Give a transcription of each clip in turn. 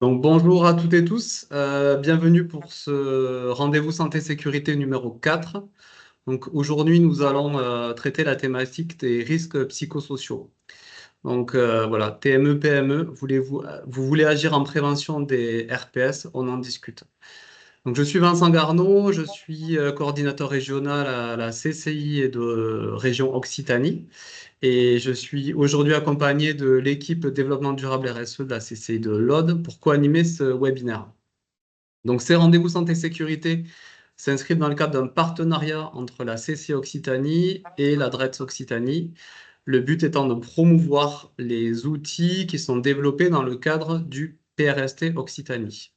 Donc bonjour à toutes et tous, bienvenue pour ce rendez-vous santé-sécurité numéro 4. Donc aujourd'hui nous allons traiter la thématique des risques psychosociaux. Donc voilà, TME, PME, vous voulez agir en prévention des RPS, on en discute. Donc je suis Vincent Garneau, je suis coordinateur régional à la CCI et de région Occitanie. Et je suis aujourd'hui accompagné de l'équipe développement durable RSE de la CCI de l'Aude pour co-animer ce webinaire. Donc, ces rendez-vous santé-sécurité s'inscrivent dans le cadre d'un partenariat entre la CCI Occitanie et la DRETS Occitanie. Le but étant de promouvoir les outils qui sont développés dans le cadre du PRST Occitanie.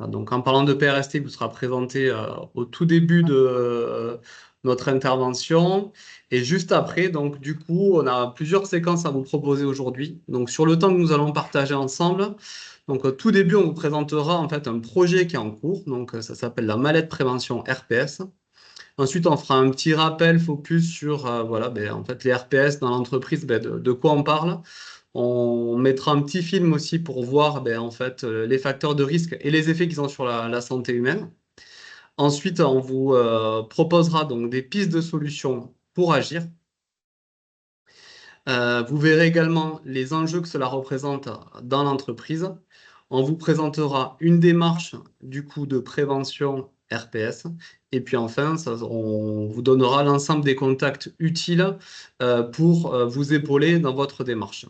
Donc, en parlant de PRST, il vous sera présenté au tout début de notre intervention. Et juste après, donc, du coup, on a plusieurs séquences à vous proposer aujourd'hui. Donc, sur le temps que nous allons partager ensemble, donc, au tout début, on vous présentera en fait un projet qui est en cours. Donc, ça s'appelle la mallette prévention RPS. Ensuite, on fera un petit rappel focus sur voilà, ben, en fait, les RPS dans l'entreprise, ben, de quoi on parle. On mettra un petit film aussi pour voir ben, en fait, les facteurs de risque et les effets qu'ils ont sur la santé humaine. Ensuite, on vous proposera donc des pistes de solutions pour agir. Vous verrez également les enjeux que cela représente dans l'entreprise. On vous présentera une démarche du coup de prévention RPS. Et puis enfin, on vous donnera l'ensemble des contacts utiles pour vous épauler dans votre démarche.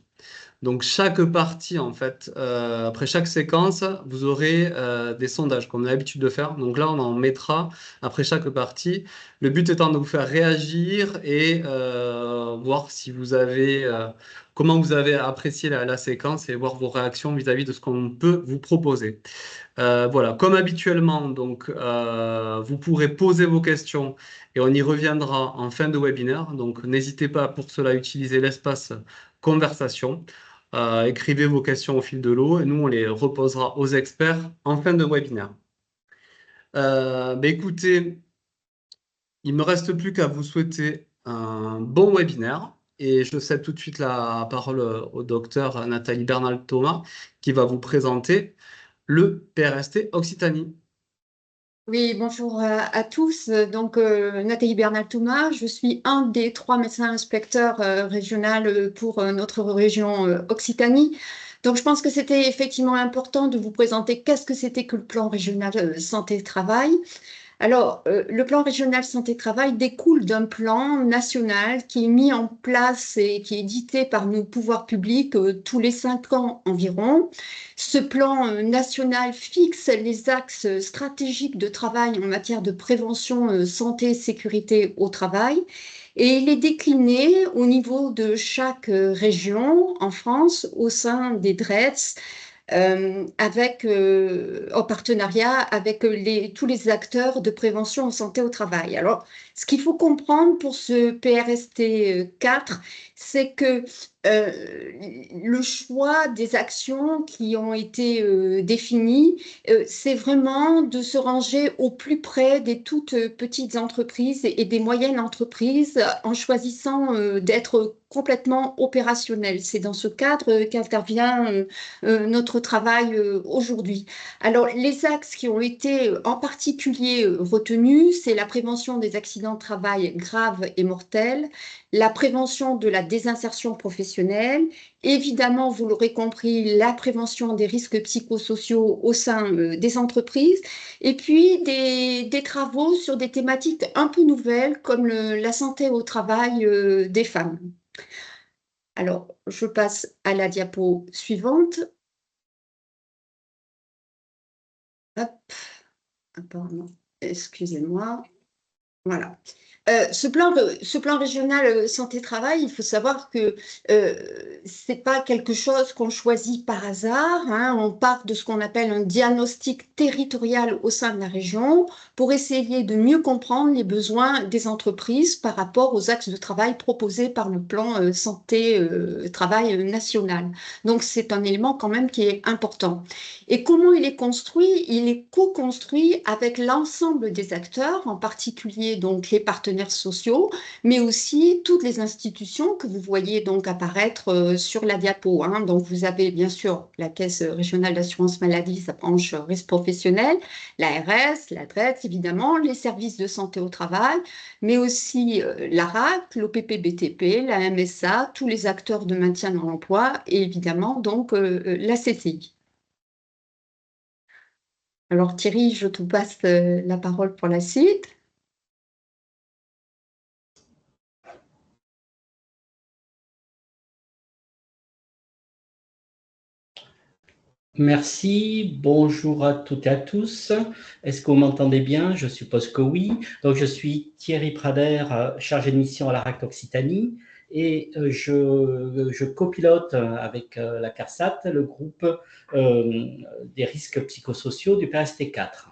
Donc, chaque partie, en fait, après chaque séquence, vous aurez des sondages, comme on a l'habitude de faire. Donc là, on en mettra après chaque partie. Le but étant de vous faire réagir et voir si vous avez, comment vous avez apprécié la séquence et voir vos réactions vis-à-vis de ce qu'on peut vous proposer. Voilà, comme habituellement, donc, vous pourrez poser vos questions et on y reviendra en fin de webinaire. Donc, n'hésitez pas pour cela à utiliser l'espace conversation. Écrivez vos questions au fil de l'eau et nous, on les reposera aux experts en fin de webinaire. Écoutez, il me reste plus qu'à vous souhaiter un bon webinaire et je cède tout de suite la parole au docteur Nathalie Bernal-Thomas qui va vous présenter le PRST Occitanie. Oui, bonjour à tous. Donc, Nathalie Bernal-Thomas, je suis un des trois médecins inspecteurs régionaux pour notre région Occitanie. Donc, je pense que c'était effectivement important de vous présenter qu'est-ce que c'était que le plan régional santé-travail. Alors, le plan régional santé-travail découle d'un plan national qui est mis en place et qui est édité par nos pouvoirs publics tous les 5 ans environ. Ce plan national fixe les axes stratégiques de travail en matière de prévention santé et sécurité au travail et il est décliné au niveau de chaque région en France au sein des DRETS en partenariat avec tous les acteurs de prévention en santé au travail. Alors, ce qu'il faut comprendre pour ce PRST 4, c'est que euh, le choix des actions qui ont été définies, c'est vraiment de se ranger au plus près des toutes petites entreprises et des moyennes entreprises en choisissant d'être complètement opérationnel. C'est dans ce cadre qu'intervient notre travail aujourd'hui. Alors, les axes qui ont été en particulier retenus, c'est la prévention des accidents de travail graves et mortels, la prévention de la désinsertion professionnelle, évidemment, vous l'aurez compris, la prévention des risques psychosociaux au sein des entreprises, et puis des travaux sur des thématiques un peu nouvelles comme la santé au travail des femmes. Alors, je passe à la diapo suivante. Hop, pardon, excusez-moi. Voilà. Ce plan régional santé-travail, il faut savoir que c'est pas quelque chose qu'on choisit par hasard, hein. On part de ce qu'on appelle un diagnostic territorial au sein de la région pour essayer de mieux comprendre les besoins des entreprises par rapport aux axes de travail proposés par le plan santé-travail national. Donc, c'est un élément quand même qui est important. Et comment il est construit? Il est co-construit avec l'ensemble des acteurs, en particulier regroupé donc les partenaires sociaux, mais aussi toutes les institutions que vous voyez donc apparaître sur la diapo, hein. Donc, vous avez bien sûr la Caisse régionale d'assurance maladie, sa branche risque professionnel, l'ARS, la DREETS, évidemment, les services de santé au travail, mais aussi l'ARAC, l'OPP-BTP, la MSA, tous les acteurs de maintien dans l'emploi et évidemment donc la CCI. Alors Thierry, je te passe la parole pour la suite. Merci, bonjour à toutes et à tous. Est-ce que vous m'entendez bien? Je suppose que oui. Donc, je suis Thierry Prader, chargé de mission à la RAC Occitanie, et je copilote avec la CARSAT le groupe des risques psychosociaux du PRST4.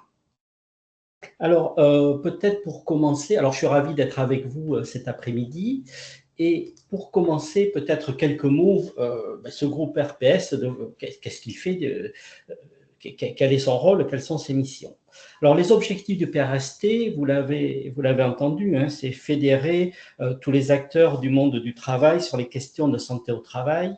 Alors, peut-être pour commencer, alors je suis ravi d'être avec vous cet après-midi. Et pour commencer, peut-être quelques mots, ce groupe RPS, qu'est-ce qu'il fait, quel est son rôle, quelles sont ses missions. Alors, les objectifs du PRST, vous l'avez entendu, hein, c'est fédérer tous les acteurs du monde du travail sur les questions de santé au travail.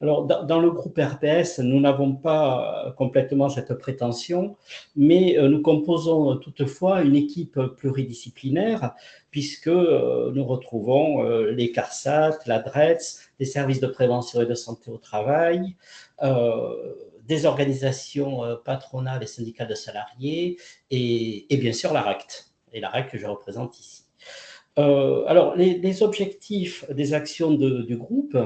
Alors, dans le groupe RPS, nous n'avons pas complètement cette prétention, mais nous composons toutefois une équipe pluridisciplinaire, puisque nous retrouvons les CARSAT, la DREETS, les services de prévention et de santé au travail, des organisations patronales et syndicales de salariés, et bien sûr la RACT, et la RACT que je représente ici. Alors, les objectifs des actions du groupe,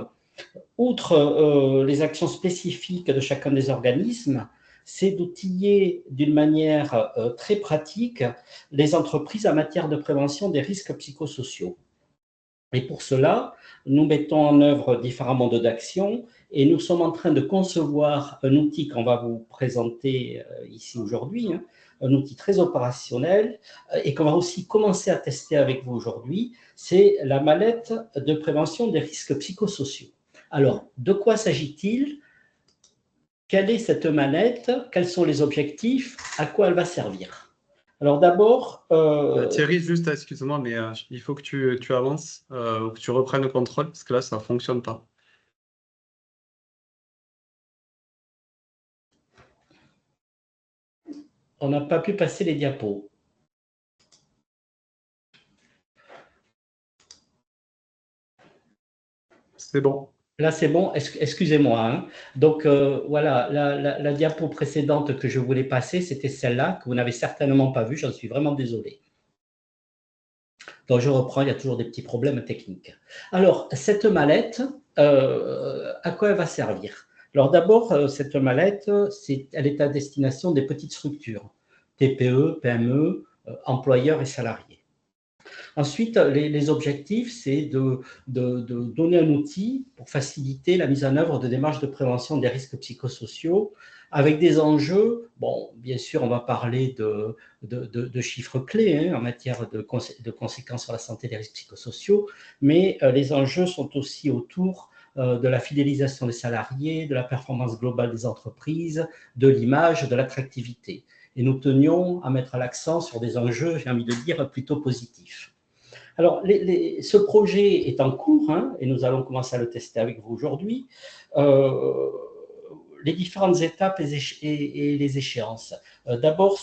outre les actions spécifiques de chacun des organismes, c'est d'outiller d'une manière très pratique les entreprises en matière de prévention des risques psychosociaux. Et pour cela, nous mettons en œuvre différents modes d'action et nous sommes en train de concevoir un outil qu'on va vous présenter ici aujourd'hui, hein, un outil très opérationnel et qu'on va aussi commencer à tester avec vous aujourd'hui, c'est la mallette de prévention des risques psychosociaux. Alors, de quoi s'agit-il? Quelle est cette mallette? Quels sont les objectifs? À quoi elle va servir? Alors d'abord… Thierry, juste, excuse-moi, mais il faut que tu avances, ou que tu reprennes le contrôle, parce que là, ça ne fonctionne pas. On n'a pas pu passer les diapos. C'est bon. Là, c'est bon, excusez-moi, hein. Donc, voilà, la diapo précédente que je voulais passer, c'était celle-là, que vous n'avez certainement pas vue, j'en suis vraiment désolé. Donc, je reprends, il y a toujours des petits problèmes techniques. Alors, cette mallette, à quoi elle va servir? Alors, d'abord, cette mallette, elle est à destination des petites structures, TPE, PME, employeurs et salariés. Ensuite, les objectifs, c'est de donner un outil pour faciliter la mise en œuvre de démarches de prévention des risques psychosociaux avec des enjeux. Bon, bien sûr, on va parler de chiffres clés hein, en matière de conséquences sur la santé des risques psychosociaux, mais les enjeux sont aussi autour de la fidélisation des salariés, de la performance globale des entreprises, de l'image, de l'attractivité. Et nous tenions à mettre l'accent sur des enjeux, j'ai envie de dire, plutôt positifs. Alors, ce projet est en cours, hein, et nous allons commencer à le tester avec vous aujourd'hui. Les différentes étapes et les échéances. D'abord,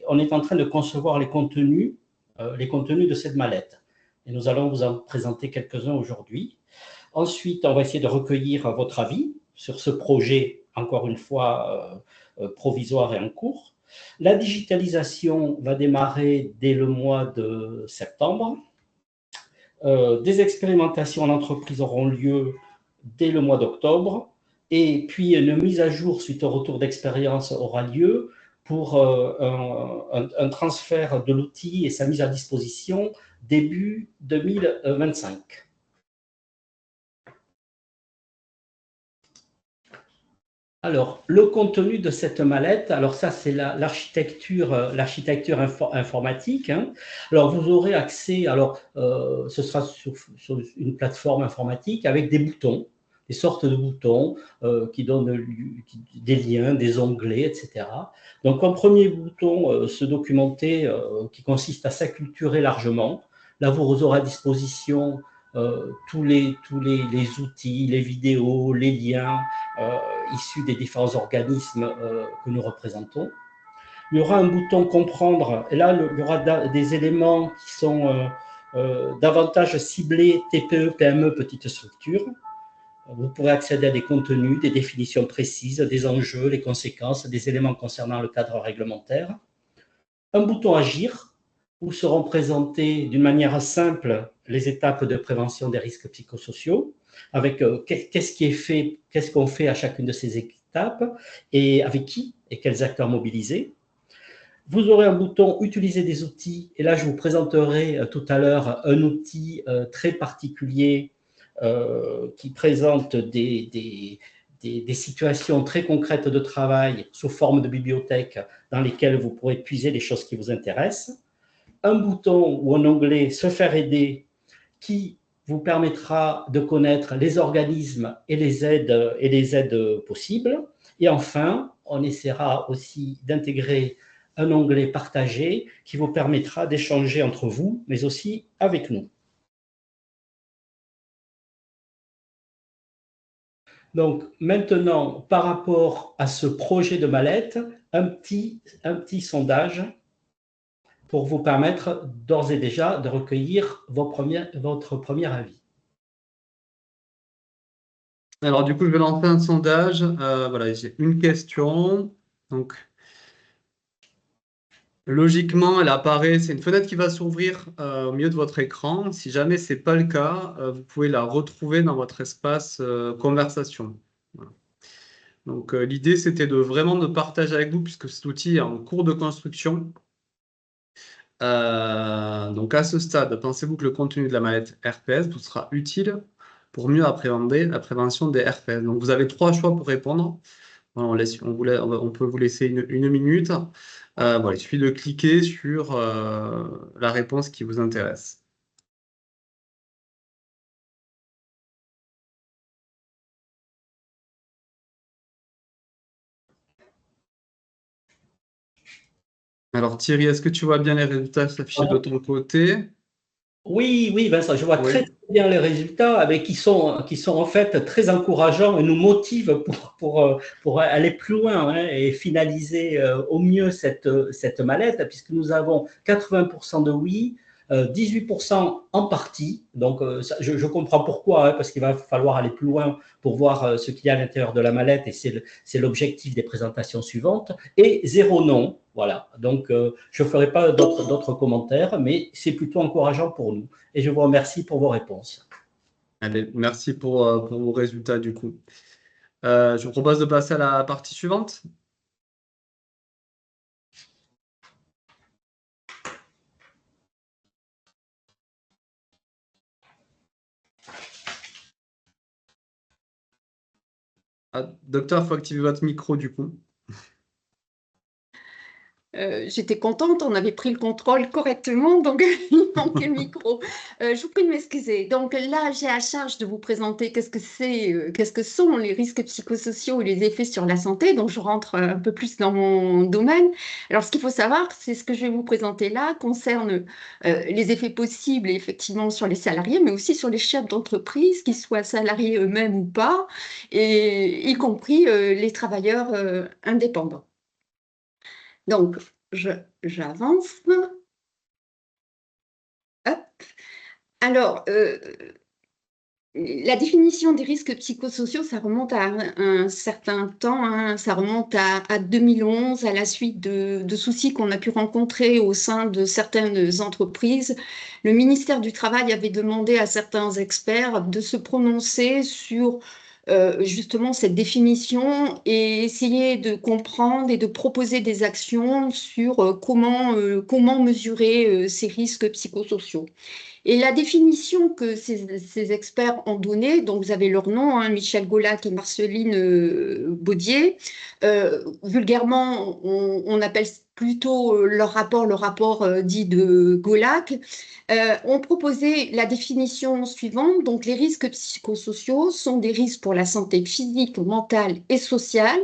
on est en train de concevoir les contenus de cette mallette. Et nous allons vous en présenter quelques-uns aujourd'hui. Ensuite, on va essayer de recueillir votre avis sur ce projet, encore une fois, provisoire et en cours. La digitalisation va démarrer dès le mois de septembre. Des expérimentations en entreprise auront lieu dès le mois d'octobre. Et puis, une mise à jour suite au retour d'expérience aura lieu pour un transfert de l'outil et sa mise à disposition début 2025. Alors, le contenu de cette mallette, alors ça, c'est l'architecture informatique. Hein. Alors, vous aurez accès, alors, ce sera sur une plateforme informatique avec des boutons. des sortes de boutons qui donnent des liens, des onglets, etc. Donc, en premier bouton, se documenter, qui consiste à s'acculturer largement. Là, vous aurez à disposition tous les outils, les vidéos, les liens issus des différents organismes que nous représentons. Il y aura un bouton comprendre, et là, il y aura des éléments qui sont davantage ciblés TPE, PME, petites structures. Vous pourrez accéder à des contenus, des définitions précises, des enjeux, les conséquences, des éléments concernant le cadre réglementaire. Un bouton agir, où seront présentées d'une manière simple les étapes de prévention des risques psychosociaux, avec qu'est-ce qui est fait, qu'est-ce qu'on fait à chacune de ces étapes, et avec qui et quels acteurs mobilisés. Vous aurez un bouton « Utiliser des outils » et là, je vous présenterai tout à l'heure un outil très particulier qui présente des situations très concrètes de travail sous forme de bibliothèque dans lesquelles vous pourrez puiser les choses qui vous intéressent. Un bouton ou un onglet « Se faire aider » qui vous permettra de connaître les organismes et les aides possibles. Et enfin, on essaiera aussi d'intégrer un onglet partagé qui vous permettra d'échanger entre vous, mais aussi avec nous. Donc maintenant, par rapport à ce projet de mallette, un petit sondage pour vous permettre d'ores et déjà de recueillir votre premier avis. Alors, du coup, je vais lancer un sondage. Voilà, j'ai une question. Donc, logiquement, elle apparaît, c'est une fenêtre qui va s'ouvrir au milieu de votre écran. Si jamais ce n'est pas le cas, vous pouvez la retrouver dans votre espace conversation. Voilà. Donc, l'idée, c'était de vraiment de partager avec vous, puisque cet outil est en cours de construction. Donc, à ce stade, pensez-vous que le contenu de la mallette RPS vous sera utile pour mieux appréhender la prévention des RPS? Donc, vous avez 3 choix pour répondre. Voilà, on peut vous laisser une minute. Voilà, il suffit de cliquer sur la réponse qui vous intéresse. Alors Thierry, est-ce que tu vois bien les résultats s'afficher de ton côté? Oui, oui, Vincent, je vois Oui. très bien les résultats, qui sont en fait très encourageants et nous motivent pour aller plus loin et finaliser au mieux cette mallette, puisque nous avons 80% de oui, 18% en partie. Donc, je comprends pourquoi, parce qu'il va falloir aller plus loin pour voir ce qu'il y a à l'intérieur de la mallette, et c'est l'objectif des présentations suivantes, et 0 non. Voilà, donc je ne ferai pas d'autres commentaires, mais c'est plutôt encourageant pour nous. Et je vous remercie pour vos réponses. Allez, merci pour vos résultats du coup. Je vous propose de passer à la partie suivante. Docteur, il faut activer votre micro du coup. J'étais contente, on avait pris le contrôle correctement, donc il manquait le micro. Je vous prie de m'excuser. Donc là, j'ai à charge de vous présenter qu'est-ce que sont les risques psychosociaux et les effets sur la santé. Donc je rentre un peu plus dans mon domaine. Alors ce qu'il faut savoir, c'est ce que je vais vous présenter là concerne les effets possibles effectivement sur les salariés, mais aussi sur les chefs d'entreprise, qu'ils soient salariés eux-mêmes ou pas, et y compris les travailleurs indépendants. Donc, j'avance. Hop. Alors, la définition des risques psychosociaux, ça remonte à un certain temps, hein, ça remonte à 2011, à la suite de soucis qu'on a pu rencontrer au sein de certaines entreprises. Le ministère du Travail avait demandé à certains experts de se prononcer sur justement cette définition et essayer de comprendre et de proposer des actions sur comment mesurer ces risques psychosociaux. Et la définition que ces experts ont donnée, donc vous avez leur nom, hein, Michel Golac et Marceline Baudier, vulgairement on appelle plutôt le rapport dit de Golac, ont proposé la définition suivante. Donc, les risques psychosociaux sont des risques pour la santé physique, mentale et sociale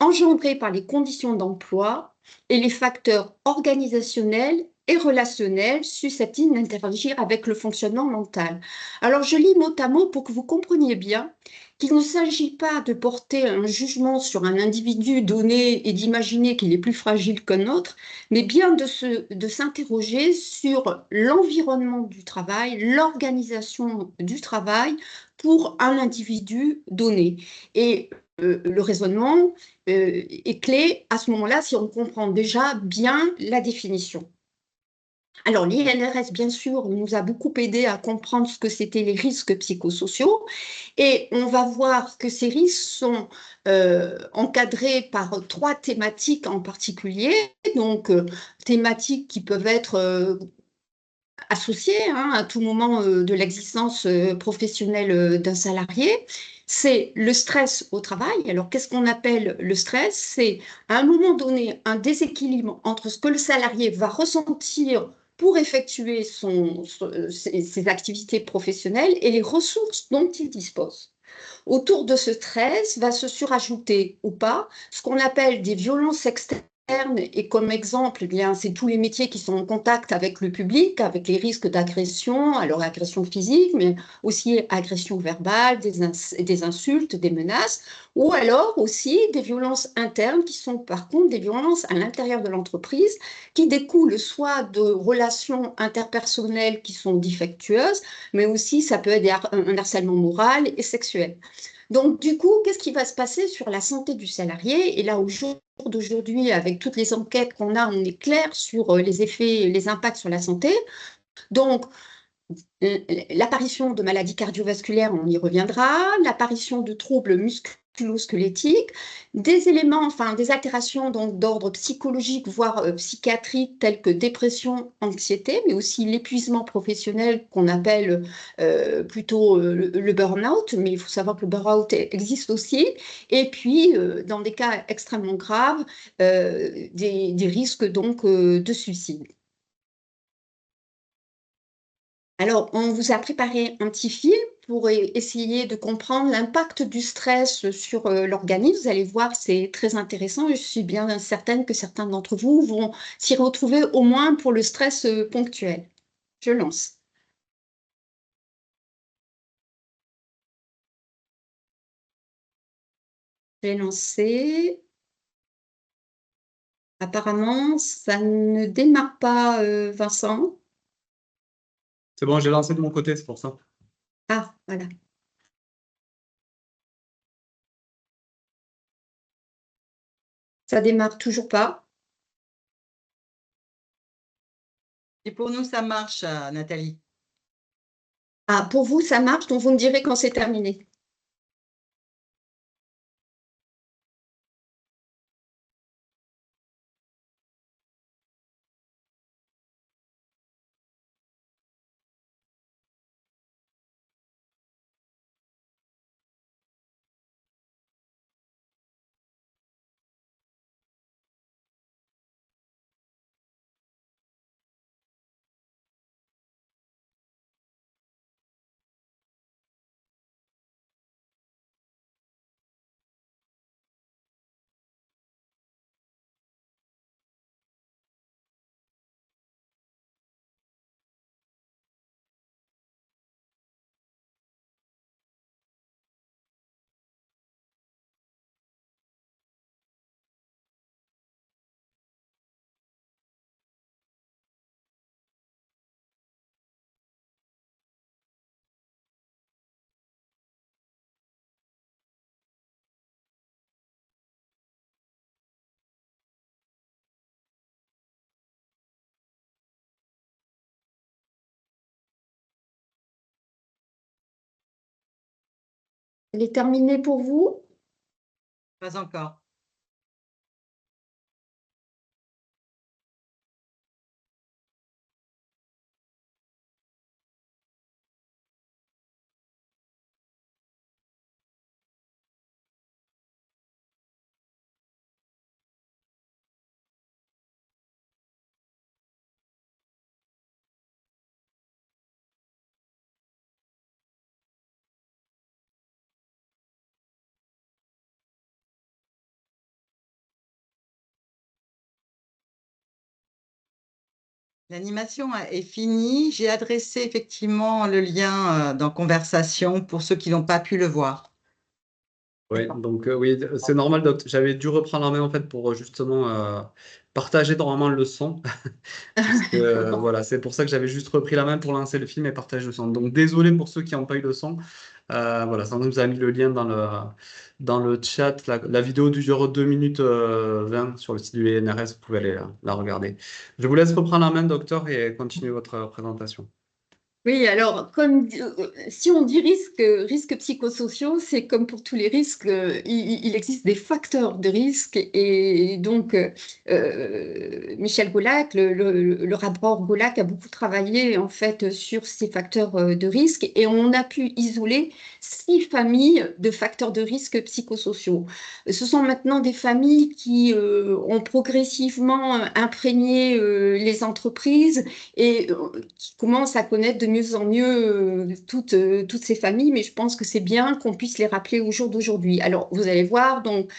engendrés par les conditions d'emploi et les facteurs organisationnels et relationnels susceptibles d'interagir avec le fonctionnement mental. Alors, je lis mot à mot pour que vous compreniez bien qu'il ne s'agit pas de porter un jugement sur un individu donné et d'imaginer qu'il est plus fragile qu'un autre, mais bien de s'interroger sur l'environnement du travail, l'organisation du travail pour un individu donné. Et le raisonnement est clé à ce moment-là si on comprend déjà bien la définition. Alors, l'INRS, bien sûr, nous a beaucoup aidé à comprendre ce que c'était les risques psychosociaux et on va voir que ces risques sont encadrés par trois thématiques en particulier, donc thématiques qui peuvent être associées à tout moment de l'existence professionnelle d'un salarié. C'est le stress au travail. Alors, qu'est-ce qu'on appelle le stress? C'est à un moment donné un déséquilibre entre ce que le salarié va ressentir pour effectuer ses activités professionnelles et les ressources dont il dispose. Autour de ce stress va se surajouter ou pas ce qu'on appelle des violences externes. Et comme exemple, eh bien, c'est tous les métiers qui sont en contact avec le public, avec les risques d'agression, alors agression physique, mais aussi agression verbale, des insultes, des menaces, ou alors aussi des violences internes qui sont par contre des violences à l'intérieur de l'entreprise qui découlent soit de relations interpersonnelles qui sont défectueuses, mais aussi ça peut être un harcèlement moral et sexuel. Donc, du coup, qu'est-ce qui va se passer sur la santé du salarié? Et là, au jour d'aujourd'hui, avec toutes les enquêtes qu'on a, on est clair sur les effets, les impacts sur la santé. Donc, l'apparition de maladies cardiovasculaires, on y reviendra, l'apparition de troubles musculo-squelettiques, des éléments, enfin des altérations donc d'ordre psychologique, voire psychiatrique, telles que dépression, anxiété, mais aussi l'épuisement professionnel qu'on appelle plutôt le burn-out, mais il faut savoir que le burn-out existe aussi, et puis dans des cas extrêmement graves, des risques donc de suicide. Alors, on vous a préparé un petit film pour essayer de comprendre l'impact du stress sur l'organisme. Vous allez voir, c'est très intéressant et je suis bien certaine que certains d'entre vous vont s'y retrouver au moins pour le stress ponctuel. Je lance. J'ai lancé. Apparemment, ça ne démarre pas, Vincent. C'est bon, j'ai lancé de mon côté, c'est pour ça. Ah, voilà. Ça démarre toujours pas. Et pour nous, ça marche, Nathalie. Ah, pour vous, ça marche, donc vous me direz quand c'est terminé. Elle est terminée pour vous? Pas encore. L'animation est finie. J'ai adressé effectivement le lien dans Conversation pour ceux qui n'ont pas pu le voir. Oui, D'accord. donc oui, c'est normal, j'avais dû reprendre la main en fait pour justement partager normalement le son. Puisque voilà, c'est pour ça que j'avais juste repris la main pour lancer le film et partager le son. Donc désolé pour ceux qui n'ont pas eu le son. Voilà, ça nous a mis le lien dans le chat. La vidéo dure 2 minutes 20 sur le site du INRS, vous pouvez aller la regarder. Je vous laisse reprendre la main, docteur, et continuer votre présentation. Oui, alors, si on dit risques psychosociaux, c'est comme pour tous les risques, il existe des facteurs de risque. Et donc, Michel Golac, le rapport Golac a beaucoup travaillé en fait sur ces facteurs de risque et on a pu isoler 6 familles de facteurs de risque psychosociaux. Ce sont maintenant des familles qui ont progressivement imprégné les entreprises et qui commencent à connaître de mieux en mieux toutes ces familles, mais je pense que c'est bien qu'on puisse les rappeler au jour d'aujourd'hui. Alors, vous allez voir, donc,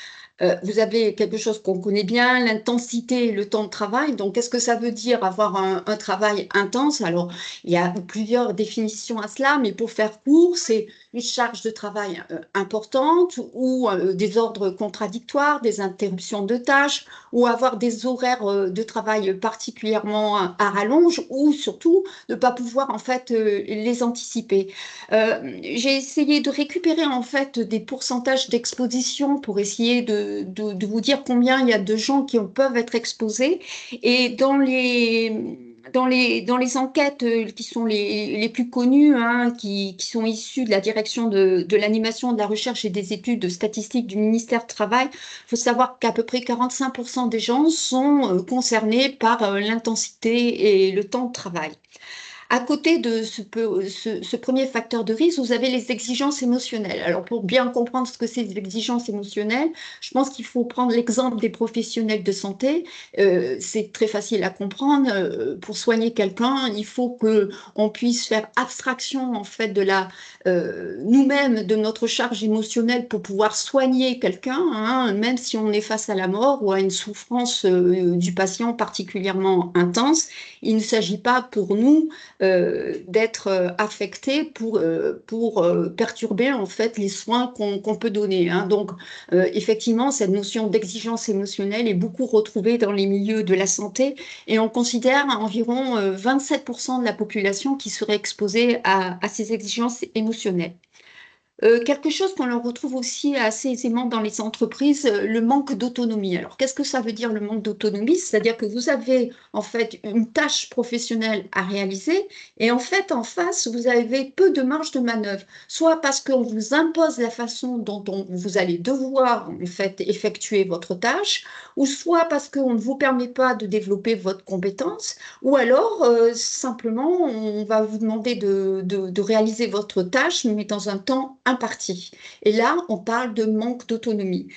vous avez quelque chose qu'on connaît bien, l'intensité et le temps de travail. Donc, qu'est-ce que ça veut dire avoir un travail intense? Alors, il y a plusieurs définitions à cela, mais pour faire court, c'est une charge de travail importante ou des ordres contradictoires, des interruptions de tâches ou avoir des horaires de travail particulièrement à rallonge ou surtout ne pas pouvoir en fait les anticiper. J'ai essayé de récupérer en fait des pourcentages d'exposition pour essayer de vous dire combien il y a de gens qui peuvent être exposés. Et dans les enquêtes qui sont les plus connues, hein, qui sont issues de la direction de l'animation, de la recherche et des études statistiques du ministère du Travail, il faut savoir qu'à peu près 45% des gens sont concernés par l'intensité et le temps de travail. À côté de ce premier facteur de risque, vous avez les exigences émotionnelles. Alors, pour bien comprendre ce que c'est les exigences émotionnelles, je pense qu'il faut prendre l'exemple des professionnels de santé. C'est très facile à comprendre. Pour soigner quelqu'un, il faut qu'on puisse faire abstraction en fait de nous-mêmes, de notre charge émotionnelle pour pouvoir soigner quelqu'un, hein, même si on est face à la mort ou à une souffrance du patient particulièrement intense. Il ne s'agit pas pour nous d'être affecté pour perturber en fait les soins qu'on peut donner, hein. Donc, effectivement, cette notion d'exigence émotionnelle est beaucoup retrouvée dans les milieux de la santé et on considère environ 27% de la population qui serait exposée à ces exigences émotionnelles. Quelque chose qu'on retrouve aussi assez aisément dans les entreprises, le manque d'autonomie. Alors, qu'est-ce que ça veut dire le manque d'autonomie? C'est-à-dire que vous avez en fait une tâche professionnelle à réaliser et en fait en face, vous avez peu de marge de manœuvre, soit parce qu'on vous impose la façon dont vous allez devoir en fait effectuer votre tâche, ou soit parce qu'on ne vous permet pas de développer votre compétence, ou alors simplement on va vous demander de réaliser votre tâche, mais dans un temps imparti. Et là, on parle de manque d'autonomie.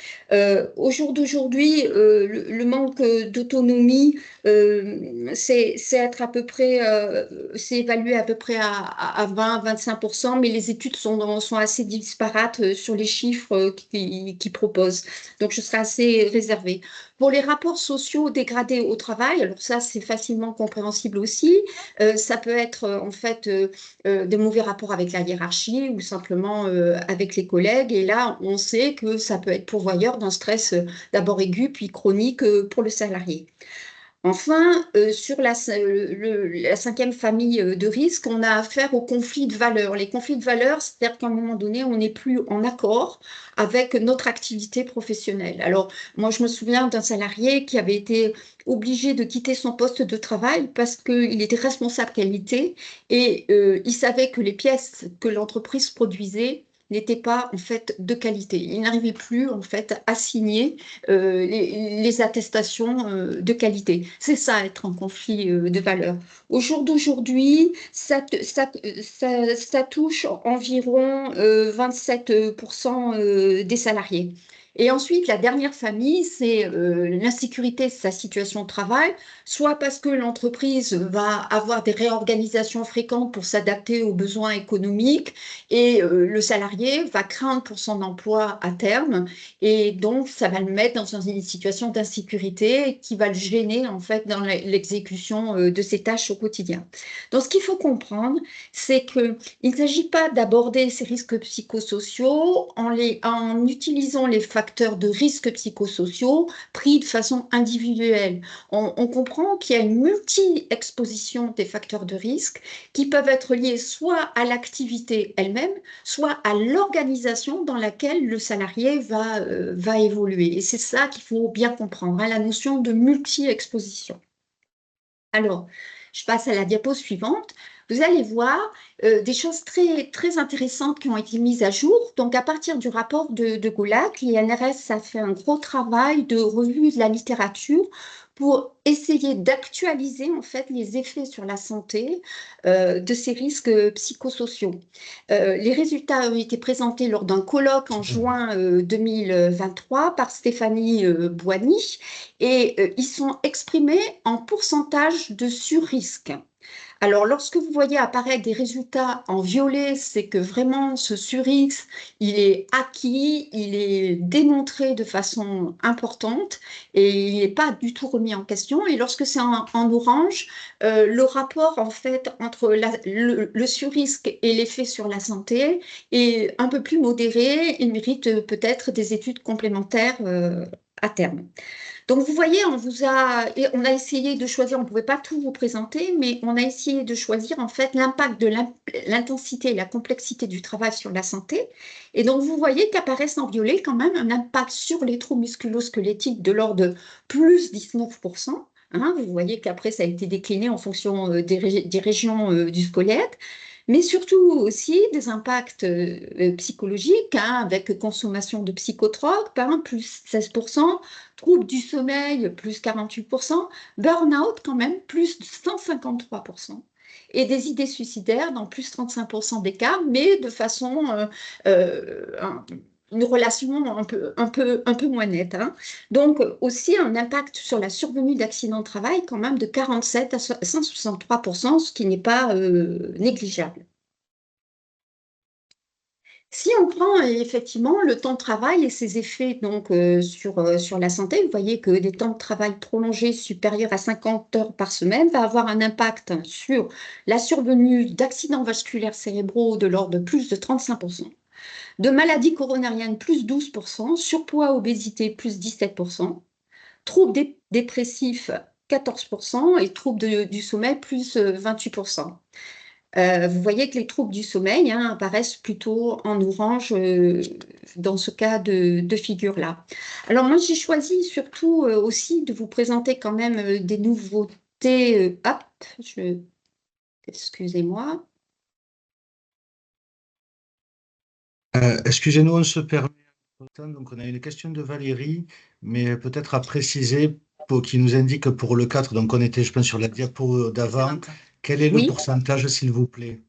Au jour d'aujourd'hui, le manque d'autonomie, c'est être à peu près, c'est évalué à peu près à 20-25%, mais les études sont assez disparates sur les chiffres qu'ils proposent. Donc, je serai assez réservée. Pour les rapports sociaux dégradés au travail, alors ça, c'est facilement compréhensible aussi. Ça peut être en fait de mauvais rapports avec la hiérarchie ou simplement avec les collègues. Et là, on sait que ça peut être pourvoyeur d'un stress d'abord aigu puis chronique pour le salarié. Enfin, sur la 5e famille de risques, on a affaire aux conflits de valeurs. Les conflits de valeurs, c'est-à-dire qu'à un moment donné, on n'est plus en accord avec notre activité professionnelle. Alors, moi, je me souviens d'un salarié qui avait été obligé de quitter son poste de travail parce qu'il était responsable qualité et il savait que les pièces que l'entreprise produisait n'étaient pas en fait de qualité. Il n'arrivait plus en fait à signer les attestations de qualité. C'est ça être en conflit de valeurs. Au jour d'aujourd'hui, ça touche environ 27% des salariés. Et ensuite, la dernière famille, c'est l'insécurité de sa situation de travail, soit parce que l'entreprise va avoir des réorganisations fréquentes pour s'adapter aux besoins économiques et le salarié va craindre pour son emploi à terme et donc ça va le mettre dans une situation d'insécurité qui va le gêner en fait dans l'exécution de ses tâches au quotidien. Donc ce qu'il faut comprendre, c'est qu'il ne s'agit pas d'aborder ces risques psychosociaux en utilisant les facteurs de risque psychosociaux pris de façon individuelle. On comprend qu'il y a une multi-exposition des facteurs de risque qui peuvent être liés soit à l'activité elle-même, soit à l'organisation dans laquelle le salarié va évoluer. Et c'est ça qu'il faut bien comprendre, hein, la notion de multi-exposition. Alors, je passe à la diapo suivante. Vous allez voir des choses très, très intéressantes qui ont été mises à jour. Donc, à partir du rapport de Goulak, l'INRS a fait un gros travail de revue de la littérature pour essayer d'actualiser en fait les effets sur la santé de ces risques psychosociaux. Les résultats ont été présentés lors d'un colloque en juin 2023 par Stéphanie Boigny et ils sont exprimés en pourcentage de sur-risque. Alors, lorsque vous voyez apparaître des résultats en violet, c'est que vraiment ce sur-X, il est acquis, il est démontré de façon importante et il n'est pas du tout remis en question. Et lorsque c'est en orange, le rapport en fait entre le sur-risque et l'effet sur la santé est un peu plus modéré. Il mérite peut-être des études complémentaires à terme. Donc, vous voyez, on a essayé de choisir, on ne pouvait pas tout vous présenter, mais on a essayé de choisir en fait l'impact de l'intensité et la complexité du travail sur la santé. Et donc, vous voyez qu'apparaissent en violet quand même un impact sur les troubles musculo-squelettiques de l'ordre de plus 19%. Hein, vous voyez qu'après, ça a été décliné en fonction des régions du squelette, mais surtout aussi des impacts psychologiques, hein, avec consommation de psychotropes, plus 16%, troubles du sommeil, plus 48%, burn-out quand même, plus 153%, et des idées suicidaires dans plus 35% des cas, mais de façon une relation un peu moins nette. Hein. Donc, aussi un impact sur la survenue d'accidents de travail quand même de 47 à 163%, ce qui n'est pas négligeable. Si on prend effectivement le temps de travail et ses effets donc, sur la santé, vous voyez que des temps de travail prolongés supérieurs à 50 heures par semaine va avoir un impact sur la survenue d'accidents vasculaires cérébraux de l'ordre de plus de 35%, de maladies coronariennes plus 12%, surpoids, obésité plus 17%, troubles dépressifs 14% et troubles du sommeil plus 28%. Vous voyez que les troubles du sommeil apparaissent plutôt en orange dans ce cas de figure-là. Alors moi, j'ai choisi surtout aussi de vous présenter quand même des nouveautés. Excusez-moi. Excusez-nous, on se permet. Donc, on a une question de Valérie, mais peut-être à préciser qui nous indique pour le 4, donc on était, je pense, sur la diapo d'avant. Quel est le Oui, pourcentage, s'il vous plaît?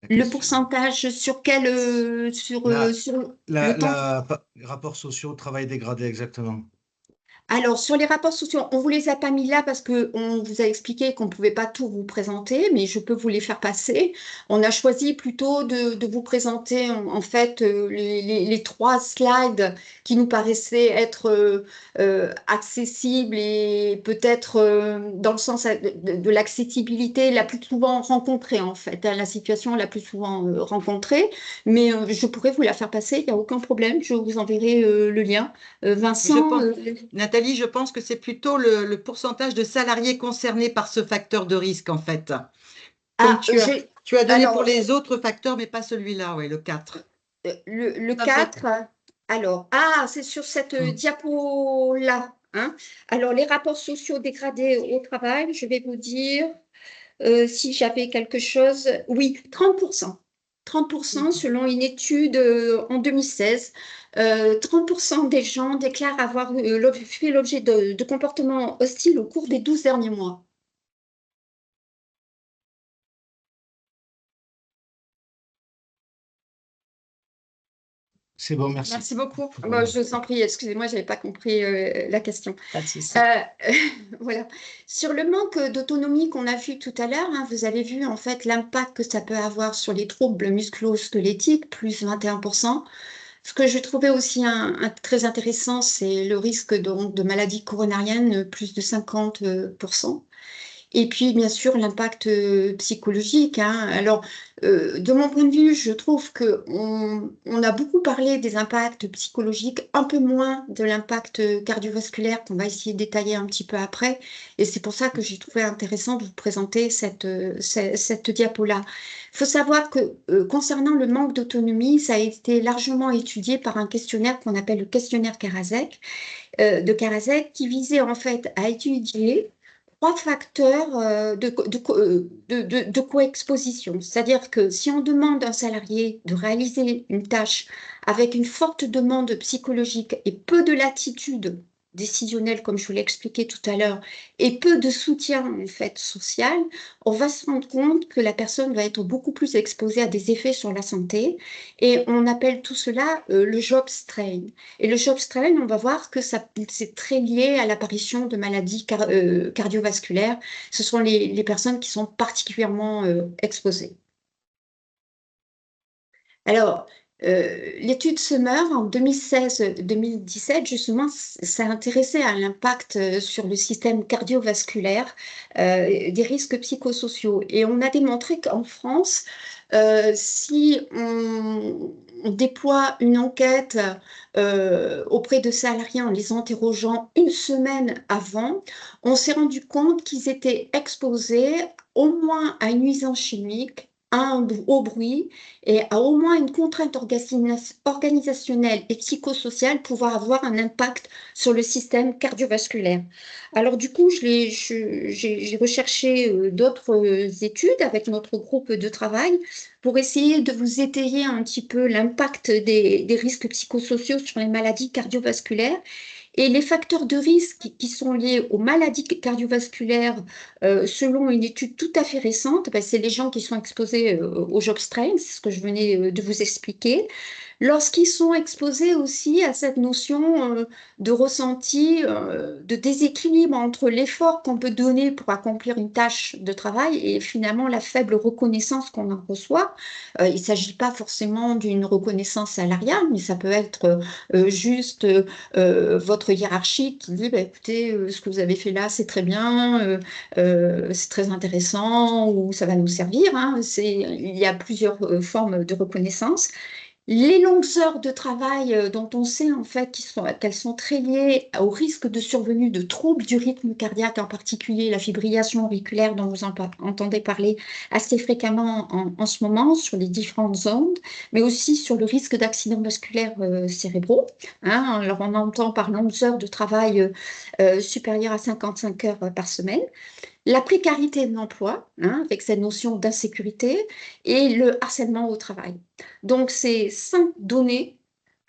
La le question. pourcentage sur quel sur le temps. Les rapports sociaux, travail dégradé, exactement. Alors, sur les rapports sociaux, on ne vous les a pas mis là parce qu'on vous a expliqué qu'on ne pouvait pas tout vous présenter, mais je peux vous les faire passer. On a choisi plutôt de vous présenter en fait les trois slides qui nous paraissaient être accessibles et peut-être dans le sens de l'accessibilité la plus souvent rencontrée en fait, hein, la situation la plus souvent rencontrée. Mais je pourrais vous la faire passer, il n'y a aucun problème, je vous enverrai le lien. Vincent. Nathalie, je pense que c'est plutôt le pourcentage de salariés concernés par ce facteur de risque, en fait. Comme tu as donné alors, pour les autres facteurs, mais pas celui-là, oui, le 4. le Tout à fait. 4, alors, c'est sur cette Hmm. diapo-là. Hein. Alors, les rapports sociaux dégradés au travail, je vais vous dire si j'avais quelque chose. Oui, 30%. 30% selon une étude en 2016. 30% des gens déclarent avoir fait l'objet de comportements hostiles au cours des 12 derniers mois. C'est bon, merci. Merci beaucoup. Pour, Bon, je vous en prie, excusez-moi, je n'avais pas compris la question. Pas de souci. Voilà. Sur le manque d'autonomie qu'on a vu tout à l'heure, hein, vous avez vu en fait l'impact que ça peut avoir sur les troubles musculo-squelettiques, plus 21%. Ce que je trouvais aussi très intéressant, c'est le risque donc, de maladie coronarienne, plus de 50%. Et puis, bien sûr, l'impact psychologique, hein. Alors, de mon point de vue, je trouve qu'on a beaucoup parlé des impacts psychologiques, un peu moins de l'impact cardiovasculaire qu'on va essayer de détailler un petit peu après. Et c'est pour ça que j'ai trouvé intéressant de vous présenter cette diapo-là. Il faut savoir que concernant le manque d'autonomie, ça a été largement étudié par un questionnaire qu'on appelle le questionnaire Karasek, qui visait en fait à étudier 3 facteurs de coexposition. C'est-à-dire que si on demande à un salarié de réaliser une tâche avec une forte demande psychologique et peu de latitude décisionnelle, comme je vous l'ai expliqué tout à l'heure, et peu de soutien en fait social, on va se rendre compte que la personne va être beaucoup plus exposée à des effets sur la santé, et on appelle tout cela le job strain. Et le job strain, on va voir que c'est très lié à l'apparition de maladies cardiovasculaires. Ce sont les personnes qui sont particulièrement exposées. Alors, l'étude Summer en 2016-2017, justement, s'est intéressée à l'impact sur le système cardiovasculaire des risques psychosociaux. Et on a démontré qu'en France, si on déploie une enquête auprès de salariés en les interrogeant une semaine avant, on s'est rendu compte qu'ils étaient exposés au moins à une nuisance chimique, au bruit et à au moins une contrainte organisationnelle et psychosociale pouvant avoir un impact sur le système cardiovasculaire. Alors du coup, j'ai recherché d'autres études avec notre groupe de travail pour essayer de vous étayer un petit peu l'impact des risques psychosociaux sur les maladies cardiovasculaires. Et les facteurs de risque qui sont liés aux maladies cardiovasculaires, selon une étude tout à fait récente, ben, c'est les gens qui sont exposés au job strain, c'est ce que je venais de vous expliquer. Lorsqu'ils sont exposés aussi à cette notion de ressenti, de déséquilibre entre l'effort qu'on peut donner pour accomplir une tâche de travail et finalement la faible reconnaissance qu'on en reçoit. Il ne s'agit pas forcément d'une reconnaissance salariale, mais ça peut être juste votre hiérarchie qui dit, bah, écoutez, ce que vous avez fait là, c'est très bien, c'est très intéressant, ou ça va nous servir, hein. Il y a plusieurs formes de reconnaissance. Les longues heures de travail dont on sait en fait qu'elles sont très liées au risque de survenue de troubles du rythme cardiaque, en particulier la fibrillation auriculaire dont vous entendez parler assez fréquemment en ce moment sur les différentes zones, mais aussi sur le risque d'accidents vasculaires cérébraux, hein. Alors on entend par longues heures de travail supérieures à 55 heures par semaine. La précarité de l'emploi, hein, avec cette notion d'insécurité, et le harcèlement au travail. Donc, ces 5 données,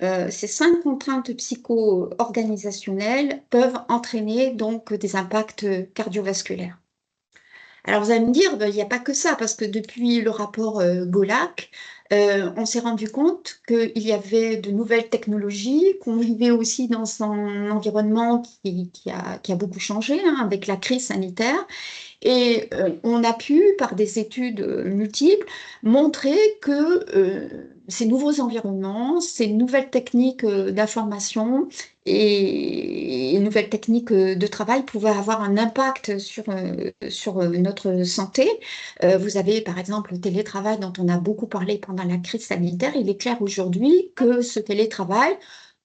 ces 5 contraintes psycho-organisationnelles peuvent entraîner donc des impacts cardiovasculaires. Alors, vous allez me dire, ben, il n'y a pas que ça, parce que depuis le rapport Golac, on s'est rendu compte qu'il y avait de nouvelles technologies, qu'on vivait aussi dans un environnement qui a beaucoup changé, hein, avec la crise sanitaire. Et on a pu, par des études multiples, montrer que ces nouveaux environnements, ces nouvelles techniques d'information et nouvelles techniques de travail pouvaient avoir un impact sur notre santé. Vous avez par exemple le télétravail dont on a beaucoup parlé pendant la crise sanitaire. Il est clair aujourd'hui que ce télétravail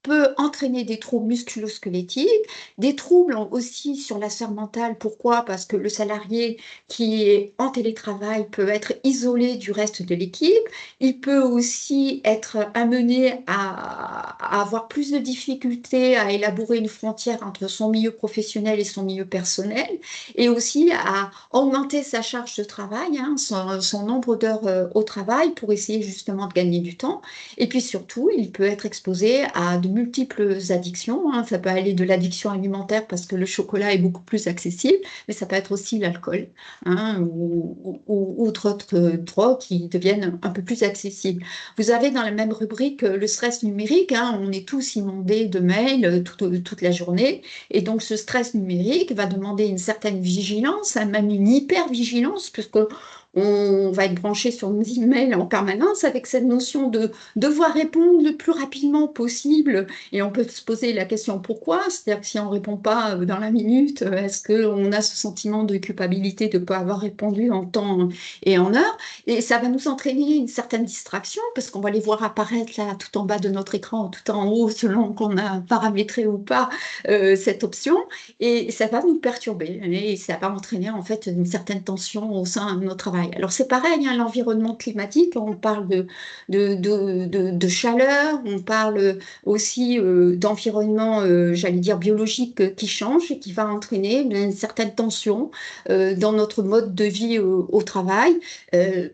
peut entraîner des troubles musculo-squelettiques, des troubles aussi sur la sphère mentale. Pourquoi? Parce que le salarié qui est en télétravail peut être isolé du reste de l'équipe. Il peut aussi être amené à avoir plus de difficultés à élaborer une frontière entre son milieu professionnel et son milieu personnel, et aussi à augmenter sa charge de travail, hein, son nombre d'heures au travail pour essayer justement de gagner du temps. Et puis surtout, il peut être exposé à de de multiples addictions, hein. Ça peut aller de l'addiction alimentaire parce que le chocolat est beaucoup plus accessible, mais ça peut être aussi l'alcool, hein, ou d'autres drogues qui deviennent un peu plus accessibles. Vous avez dans la même rubrique le stress numérique, hein. On est tous inondés de mails toute la journée, et donc ce stress numérique va demander une certaine vigilance, hein, même une hyper-vigilance, puisque on va être branché sur nos emails en permanence avec cette notion de devoir répondre le plus rapidement possible. Et on peut se poser la question pourquoi? C'est-à-dire que si on ne répond pas dans la minute, est-ce qu'on a ce sentiment de culpabilité de ne pas avoir répondu en temps et en heure? Et ça va nous entraîner une certaine distraction parce qu'on va les voir apparaître là tout en bas de notre écran, tout en haut, selon qu'on a paramétré ou pas cette option. Et ça va nous perturber et ça va entraîner en fait une certaine tension au sein de notre travail. Alors c'est pareil, hein, l'environnement climatique, on parle de chaleur, on parle aussi d'environnement, j'allais dire biologique, qui change et qui va entraîner une certaine tension dans notre mode de vie au travail,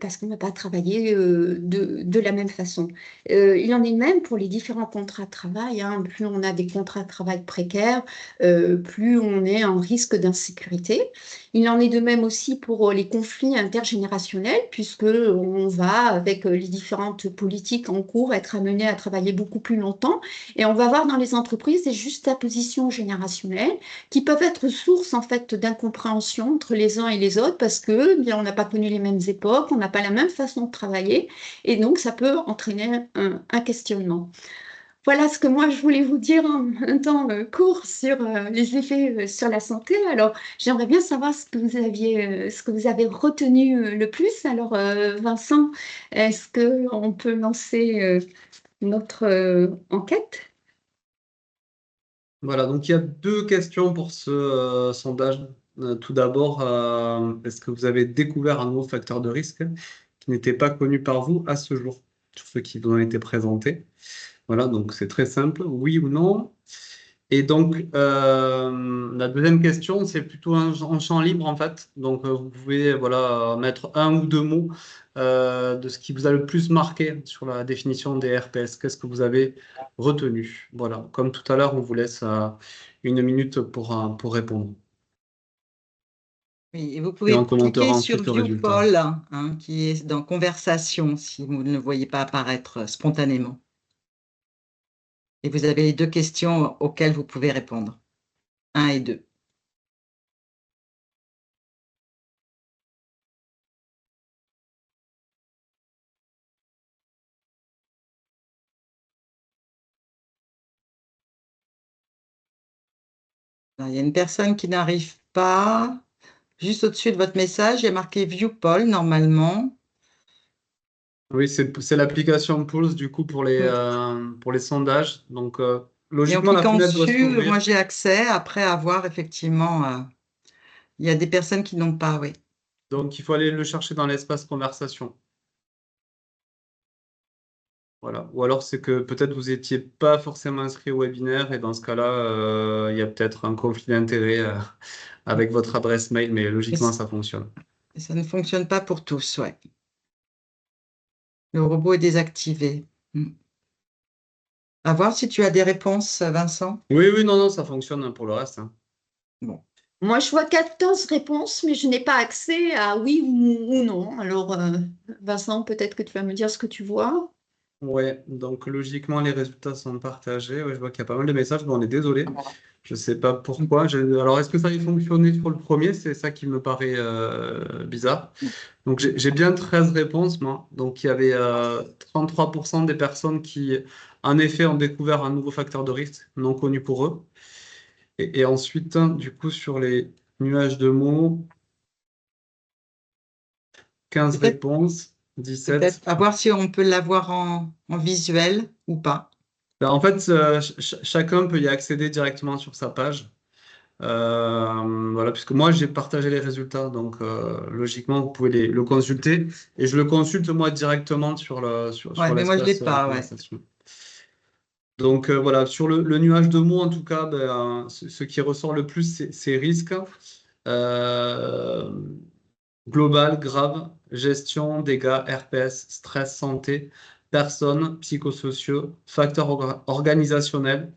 parce qu'on ne va pas travailler de la même façon. Il en est de même pour les différents contrats de travail, hein. Plus on a des contrats de travail précaires, plus on est en risque d'insécurité. Il en est de même aussi pour les conflits intergénérationnels, puisqu'on va, avec les différentes politiques en cours, être amené à travailler beaucoup plus longtemps. Et on va avoir dans les entreprises des juxtapositions générationnelles qui peuvent être source en fait d'incompréhension entre les uns et les autres, parce que bien, on n'a pas connu les mêmes époques, on n'a pas la même façon de travailler, et donc ça peut entraîner un questionnement. Voilà ce que moi je voulais vous dire en un temps court sur les effets sur la santé. Alors, j'aimerais bien savoir ce que vous aviez, ce que vous avez retenu le plus. Alors, Vincent, est-ce qu'on peut lancer notre enquête? Voilà, donc il y a deux questions pour ce sondage. Tout d'abord, est-ce que vous avez découvert un nouveau facteur de risque qui n'était pas connu par vous à ce jour, sur ceux qui vous ont été présentés? Voilà, donc c'est très simple, oui ou non. Et donc, la deuxième question, c'est plutôt un champ libre, en fait. Donc, vous pouvez voilà, mettre un ou deux mots de ce qui vous a le plus marqué sur la définition des RPS. Qu'est-ce que vous avez retenu? Voilà, comme tout à l'heure, on vous laisse une minute pour répondre. Oui, et vous Et pouvez on commentera cliquer sur ensuite le résultat. Viewpoll, hein, qui est dans Conversation, si vous ne le voyez pas apparaître spontanément. Et vous avez les deux questions auxquelles vous pouvez répondre. 1 et 2. Il y a une personne qui n'arrive pas. Juste au-dessus de votre message, il y a marqué Viewpoll, normalement. Oui, c'est l'application Pulse, du coup, pour les sondages. Donc, Et en logiquement, la cliquant fenêtre doit dessus, s'ouvrir. moi j'ai accès après avoir effectivement. Il y a des personnes qui n'ont pas, oui. Donc, il faut aller le chercher dans l'espace conversation. Voilà. Ou alors, c'est que peut-être vous n'étiez pas forcément inscrit au webinaire et dans ce cas-là, il y a peut-être un conflit d'intérêt avec votre adresse mail, mais logiquement, ça fonctionne. Et ça ne fonctionne pas pour tous, ouais. Le robot est désactivé. À voir si tu as des réponses, Vincent. Oui, oui, non, non, ça fonctionne pour le reste, hein. Bon. Moi, je vois 14 réponses, mais je n'ai pas accès à oui ou non. Alors, Vincent, peut-être que tu vas me dire ce que tu vois. Ouais, donc logiquement, les résultats sont partagés. Ouais, je vois qu'il y a pas mal de messages. Bon, on est désolé. Je ne sais pas pourquoi. Alors, est-ce que ça a fonctionné sur le premier? C'est ça qui me paraît bizarre. Donc, j'ai bien 13 réponses, moi. Donc, il y avait 33% des personnes qui, en effet, ont découvert un nouveau facteur de risque non connu pour eux. Et ensuite, du coup, sur les nuages de mots, 15 Peut-être réponses, 17. à voir si on peut l'avoir en visuel ou pas. Ben, en fait, chacun peut y accéder directement sur sa page. Voilà, puisque moi, j'ai partagé les résultats. Donc, logiquement, vous pouvez le consulter. Et je le consulte, moi, directement sur Ouais, mais moi je ne l'ai l'espace pas, ouais. conversation. Donc, voilà, sur le nuage de mots, en tout cas, ben, ce qui ressort le plus, c'est risque. Euh, Global, grave, gestion, dégâts, RPS, stress, santé, personnes, psychosociaux, facteurs organisationnels,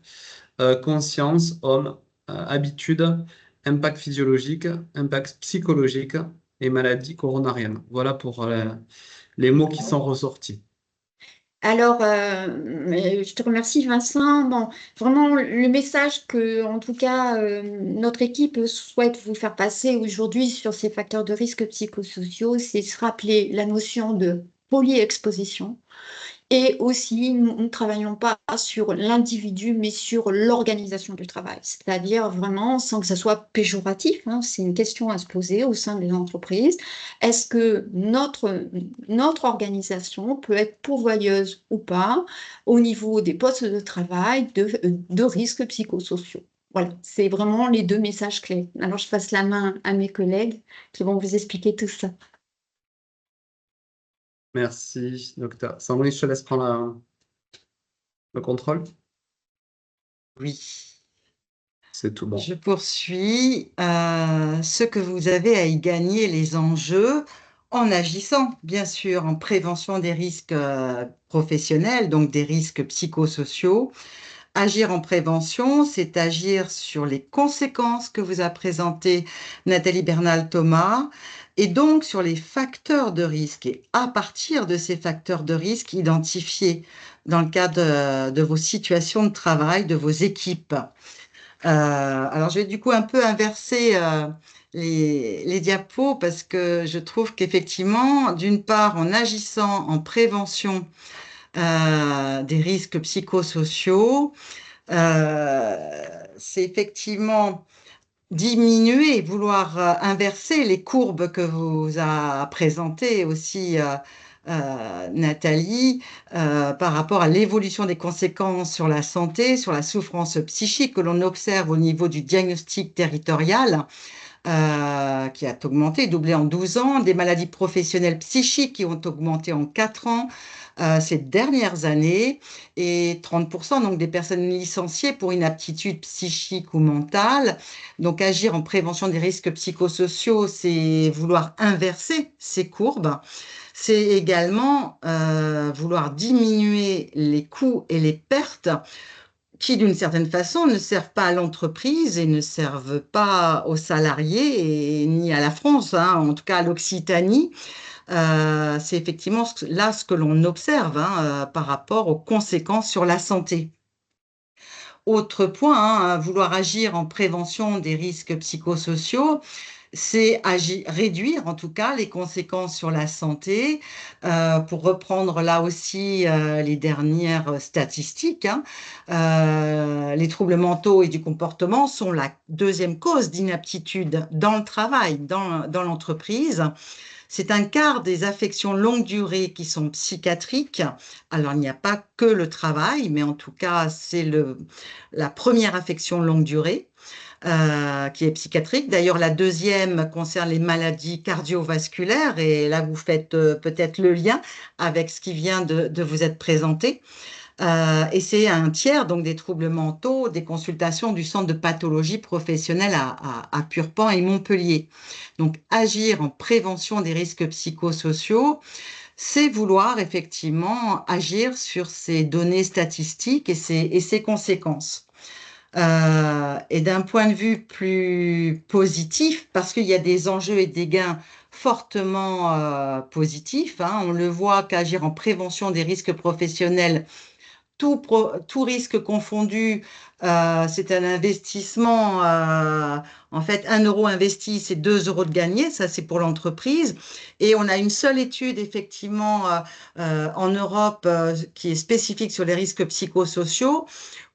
conscience, homme, habitude, impact physiologique, impact psychologique et maladie coronarienne. Voilà pour les mots qui sont ressortis. Alors, je te remercie, Vincent. Bon, vraiment, le message que, en tout cas, notre équipe souhaite vous faire passer aujourd'hui sur ces facteurs de risque psychosociaux, c'est se rappeler la notion de polyexposition. Et aussi, nous ne travaillons pas sur l'individu, mais sur l'organisation du travail. C'est-à-dire vraiment, sans que ça soit péjoratif, hein, c'est une question à se poser au sein des entreprises. Est-ce que notre organisation peut être pourvoyeuse ou pas au niveau des postes de travail de risques psychosociaux? Voilà, c'est vraiment les deux messages clés. Alors, je passe la main à mes collègues qui vont vous expliquer tout ça. Merci, docteur. Sandrine, je te laisse prendre le contrôle. Oui. C'est tout bon. Je poursuis. Ce que vous avez à y gagner, les enjeux, en agissant, bien sûr, en prévention des risques professionnels, donc des risques psychosociaux. Agir en prévention, c'est agir sur les conséquences que vous a présentées Nathalie Bernal-Thomas et donc sur les facteurs de risque. Et à partir de ces facteurs de risque identifiés dans le cadre de vos situations de travail, de vos équipes. Alors, je vais du coup un peu inverser les diapos parce que je trouve qu'effectivement, d'une part, en agissant en prévention des risques psychosociaux, c'est effectivement diminuer, vouloir inverser les courbes que vous a présentées aussi Nathalie par rapport à l'évolution des conséquences sur la santé, sur la souffrance psychique que l'on observe au niveau du diagnostic territorial. Qui a augmenté, doublé en 12 ans, des maladies professionnelles psychiques qui ont augmenté en 4 ans ces dernières années, et 30% donc des personnes licenciées pour inaptitude psychique ou mentale. Donc agir en prévention des risques psychosociaux, c'est vouloir inverser ces courbes. C'est également vouloir diminuer les coûts et les pertes qui, d'une certaine façon, ne servent pas à l'entreprise et ne servent pas aux salariés et ni à la France, hein, en tout cas à l'Occitanie. C'est effectivement là ce que l'on observe par rapport aux conséquences sur la santé. Autre point, hein, vouloir agir en prévention des risques psychosociaux, c'est réduire en tout cas les conséquences sur la santé. Pour reprendre là aussi les dernières statistiques, hein, les troubles mentaux et du comportement sont la deuxième cause d'inaptitude dans le travail, dans l'entreprise. C'est un quart des affections longue durée qui sont psychiatriques. Alors, il n'y a pas que le travail, mais en tout cas, c'est la première affection longue durée. Qui est psychiatrique. D'ailleurs, la deuxième concerne les maladies cardiovasculaires et là, vous faites peut-être le lien avec ce qui vient de vous être présenté. Et c'est un tiers donc des troubles mentaux, des consultations du centre de pathologie professionnelle à Purpan et Montpellier. Donc, agir en prévention des risques psychosociaux, c'est vouloir effectivement agir sur ces données statistiques et ses conséquences. Et d'un point de vue plus positif, parce qu'il y a des enjeux et des gains fortement positifs, hein, on le voit qu'agir en prévention des risques professionnels, tout risque confondu, c'est un investissement, en fait, 1 euro investi, c'est 2 euros de gagné, ça c'est pour l'entreprise. Et on a une seule étude, effectivement, en Europe qui est spécifique sur les risques psychosociaux,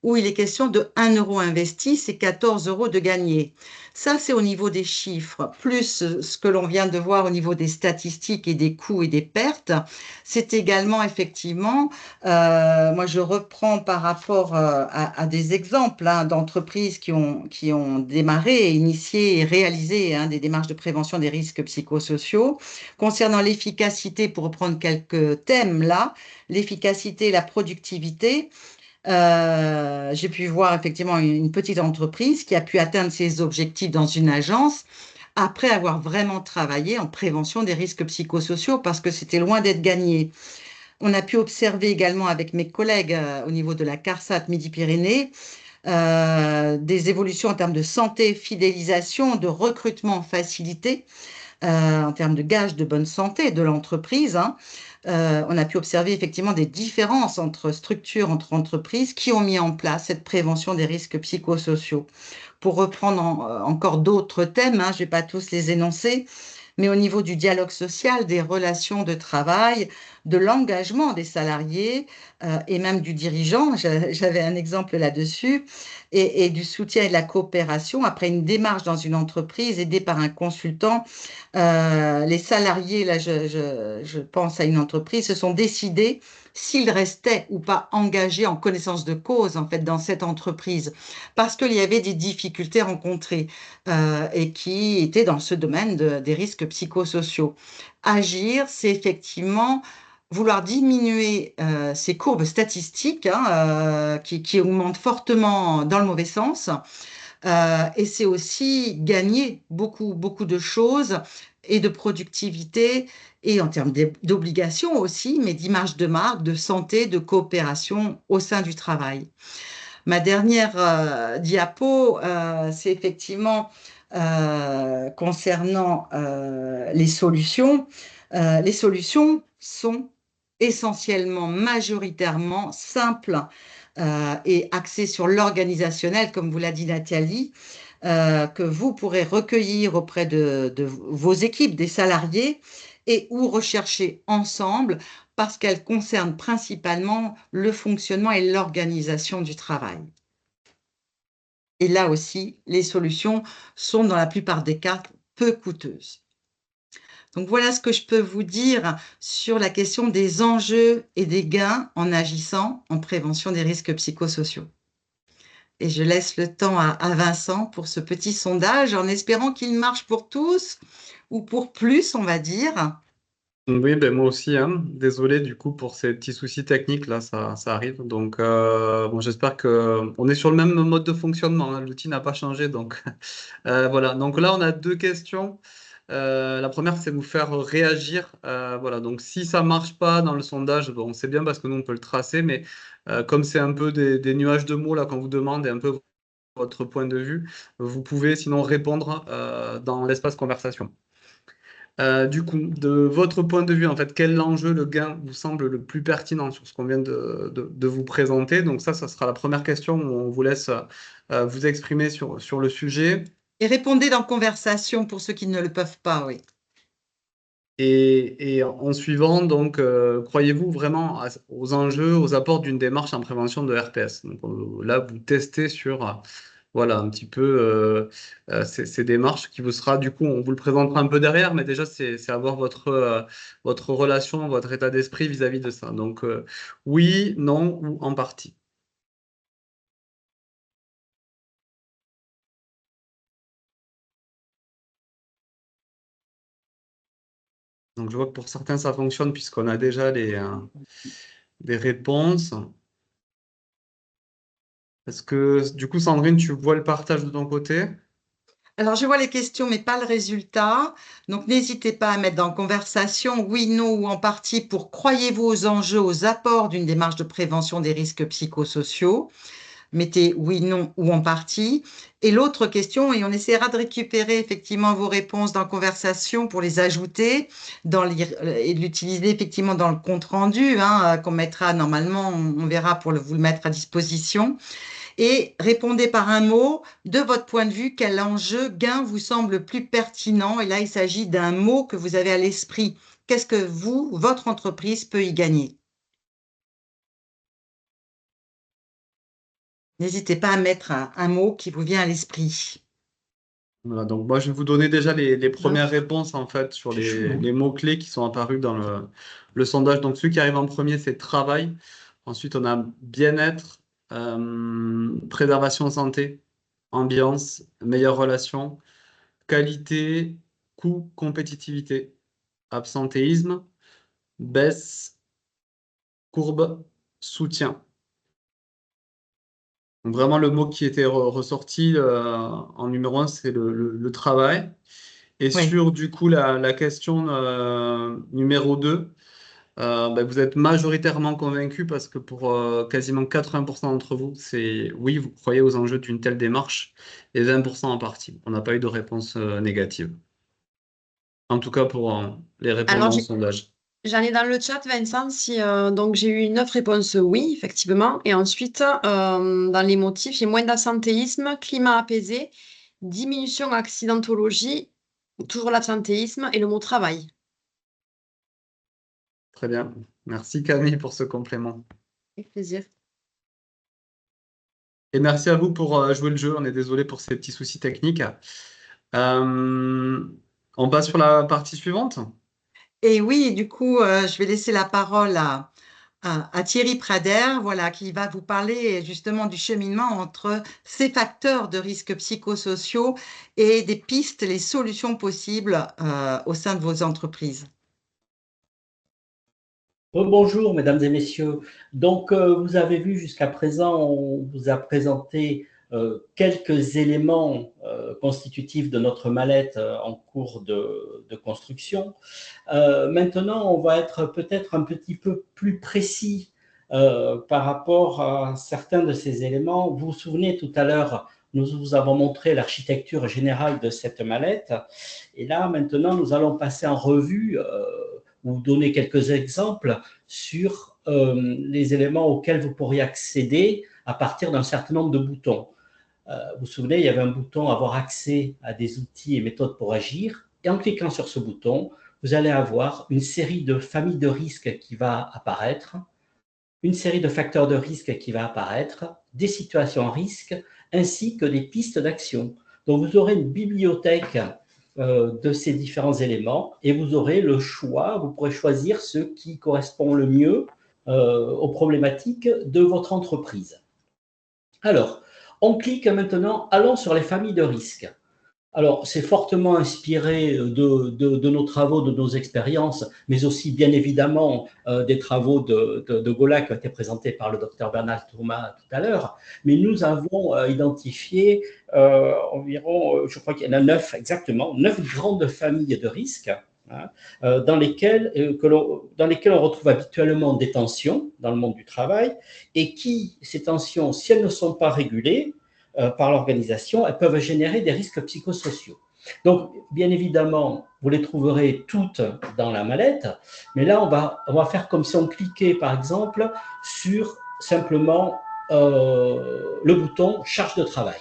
où il est question de 1 euro investi, c'est 14 euros de gagné. Ça, c'est au niveau des chiffres, plus ce que l'on vient de voir au niveau des statistiques et des coûts et des pertes. C'est également, effectivement, moi je reprends par rapport à des exemples hein, d'entreprises qui ont démarré, initié et réalisé hein, des démarches de prévention des risques psychosociaux. Concernant l'efficacité, pour reprendre quelques thèmes là, l'efficacité et la productivité, j'ai pu voir effectivement une petite entreprise qui a pu atteindre ses objectifs dans une agence après avoir vraiment travaillé en prévention des risques psychosociaux parce que c'était loin d'être gagné. On a pu observer également avec mes collègues au niveau de la CARSAT Midi-Pyrénées des évolutions en termes de santé, fidélisation, de recrutement facilité, en termes de gages de bonne santé de l'entreprise. On a pu observer effectivement des différences entre structures, entre entreprises qui ont mis en place cette prévention des risques psychosociaux. Pour reprendre encore d'autres thèmes, je ne vais pas tous les énoncer, mais au niveau du dialogue social, des relations de travail, de l'engagement des salariés et même du dirigeant, j'avais un exemple là-dessus, et du soutien et de la coopération. Après une démarche dans une entreprise aidée par un consultant, les salariés, là je pense à une entreprise, se sont décidés s'ils restaient ou pas engagés en connaissance de cause en fait dans cette entreprise, parce qu'il y avait des difficultés rencontrées et qui étaient dans ce domaine des risques psychosociaux. Agir, c'est effectivement vouloir diminuer ces courbes statistiques qui augmentent fortement dans le mauvais sens. Et c'est aussi gagner beaucoup, beaucoup de choses et de productivité et en termes d'obligations aussi, mais d'image de marque, de santé, de coopération au sein du travail. Ma dernière diapo, c'est effectivement concernant les solutions. Les solutions sont essentiellement, majoritairement simples et axées sur l'organisationnel, comme vous l'a dit Nathalie, que vous pourrez recueillir auprès de vos équipes, des salariés, et ou rechercher ensemble parce qu'elles concernent principalement le fonctionnement et l'organisation du travail. Et là aussi, les solutions sont dans la plupart des cas peu coûteuses. Donc voilà ce que je peux vous dire sur la question des enjeux et des gains en agissant en prévention des risques psychosociaux. Et je laisse le temps à Vincent pour ce petit sondage en espérant qu'il marche pour tous ou pour plus, on va dire. Oui, ben moi aussi, hein. Désolé du coup pour ces petits soucis techniques, là, ça arrive. Donc, bon, j'espère que on est sur le même mode de fonctionnement, hein. L'outil n'a pas changé. Donc, voilà. Donc là, on a deux questions. La première, c'est vous faire réagir. Voilà. Donc, si ça marche pas dans le sondage, bon, c'est bien parce que nous, on peut le tracer. Mais comme c'est un peu des nuages de mots là qu'on vous demande et un peu votre point de vue, vous pouvez sinon répondre dans l'espace conversation. Du coup, de votre point de vue, en fait, quel enjeu, le gain vous semble le plus pertinent sur ce qu'on vient de vous présenter? Donc ça sera la première question où on vous laisse vous exprimer sur le sujet. Et répondez dans conversation pour ceux qui ne le peuvent pas, oui. Et en suivant, donc, croyez-vous vraiment aux enjeux, aux apports d'une démarche en prévention de RPS? Donc, là, vous testez sur, voilà, un petit peu ces démarches qui vous sera, du coup, on vous le présentera un peu derrière, mais déjà, c'est avoir votre relation, votre état d'esprit vis-à-vis de ça. Donc, oui, non ou en partie. Donc, je vois que pour certains, ça fonctionne puisqu'on a déjà des réponses. Est-ce que, du coup, Sandrine, tu vois le partage de ton côté? Alors, je vois les questions, mais pas le résultat. Donc, n'hésitez pas à mettre dans conversation oui, non ou en partie pour croyez-vous aux enjeux, aux apports d'une démarche de prévention des risques psychosociaux. Mettez oui, non ou en partie. Et l'autre question, et on essaiera de récupérer effectivement vos réponses dans conversation pour les ajouter et de l'utiliser effectivement dans le compte rendu qu'on mettra normalement, on verra pour vous le mettre à disposition. Et répondez par un mot, de votre point de vue, quel enjeu, gain vous semble plus pertinent. Et là, il s'agit d'un mot que vous avez à l'esprit. Qu'est-ce que votre entreprise peut y gagner? N'hésitez pas à mettre un mot qui vous vient à l'esprit. Voilà, donc moi, je vais vous donner déjà les premières réponses en fait sur C'est chaud, hein. les mots-clés qui sont apparus dans le sondage. Donc celui qui arrive en premier, c'est travail. Ensuite, on a bien-être, préservation santé, ambiance, meilleure relation, qualité, coût, compétitivité, absentéisme, baisse, courbe, soutien. Donc vraiment, le mot qui était ressorti en numéro un, c'est le travail. Et Oui, sur du coup la question numéro 2, vous êtes majoritairement convaincus parce que pour quasiment 80% d'entre vous, c'est oui, vous croyez aux enjeux d'une telle démarche, et 20% en partie. On n'a pas eu de réponse négative. En tout cas pour les Alors, répondants au sondage. j'en ai dans le chat, Vincent, donc j'ai eu 9 réponses oui, effectivement. Et ensuite, dans les motifs, j'ai moins d'absentéisme, climat apaisé, diminution accidentologie, toujours l'absentéisme et le mot travail. Très bien. Merci Camille pour ce complément. Avec plaisir. Et merci à vous pour jouer le jeu. On est désolé pour ces petits soucis techniques. On passe sur la partie suivante. Et oui, du coup, je vais laisser la parole à Thierry Prader, voilà, qui va vous parler justement du cheminement entre ces facteurs de risques psychosociaux et des pistes, les solutions possibles au sein de vos entreprises. Bonjour, mesdames et messieurs. Donc, vous avez vu jusqu'à présent, on vous a présenté quelques éléments constitutifs de notre mallette en cours de construction. Maintenant, on va être peut-être un petit peu plus précis par rapport à certains de ces éléments. Vous vous souvenez, tout à l'heure, nous vous avons montré l'architecture générale de cette mallette. Et là, maintenant, nous allons passer en revue ou donner quelques exemples sur les éléments auxquels vous pourriez accéder à partir d'un certain nombre de boutons. Vous vous souvenez, il y avait un bouton « Avoir accès à des outils et méthodes pour agir ». Et en cliquant sur ce bouton, vous allez avoir une série de familles de risques qui va apparaître, une série de facteurs de risque qui va apparaître, des situations à risque, ainsi que des pistes d'action. Donc, vous aurez une bibliothèque de ces différents éléments et vous aurez le choix, vous pourrez choisir ce qui correspond le mieux aux problématiques de votre entreprise. Alors, on clique maintenant, allons sur les familles de risques. Alors, c'est fortement inspiré de nos travaux, de nos expériences, mais aussi, bien évidemment, des travaux de Gola qui ont été présentés par le docteur Bernard Thomas tout à l'heure. Mais nous avons identifié environ, je crois qu'il y en a 9 exactement, 9 grandes familles de risques dans lesquelles on retrouve habituellement des tensions dans le monde du travail et qui, ces tensions, si elles ne sont pas régulées, par l'organisation, elles peuvent générer des risques psychosociaux. Donc, bien évidemment, vous les trouverez toutes dans la mallette, mais là, on va faire comme si on cliquait, par exemple, sur simplement le bouton « Charge de travail ».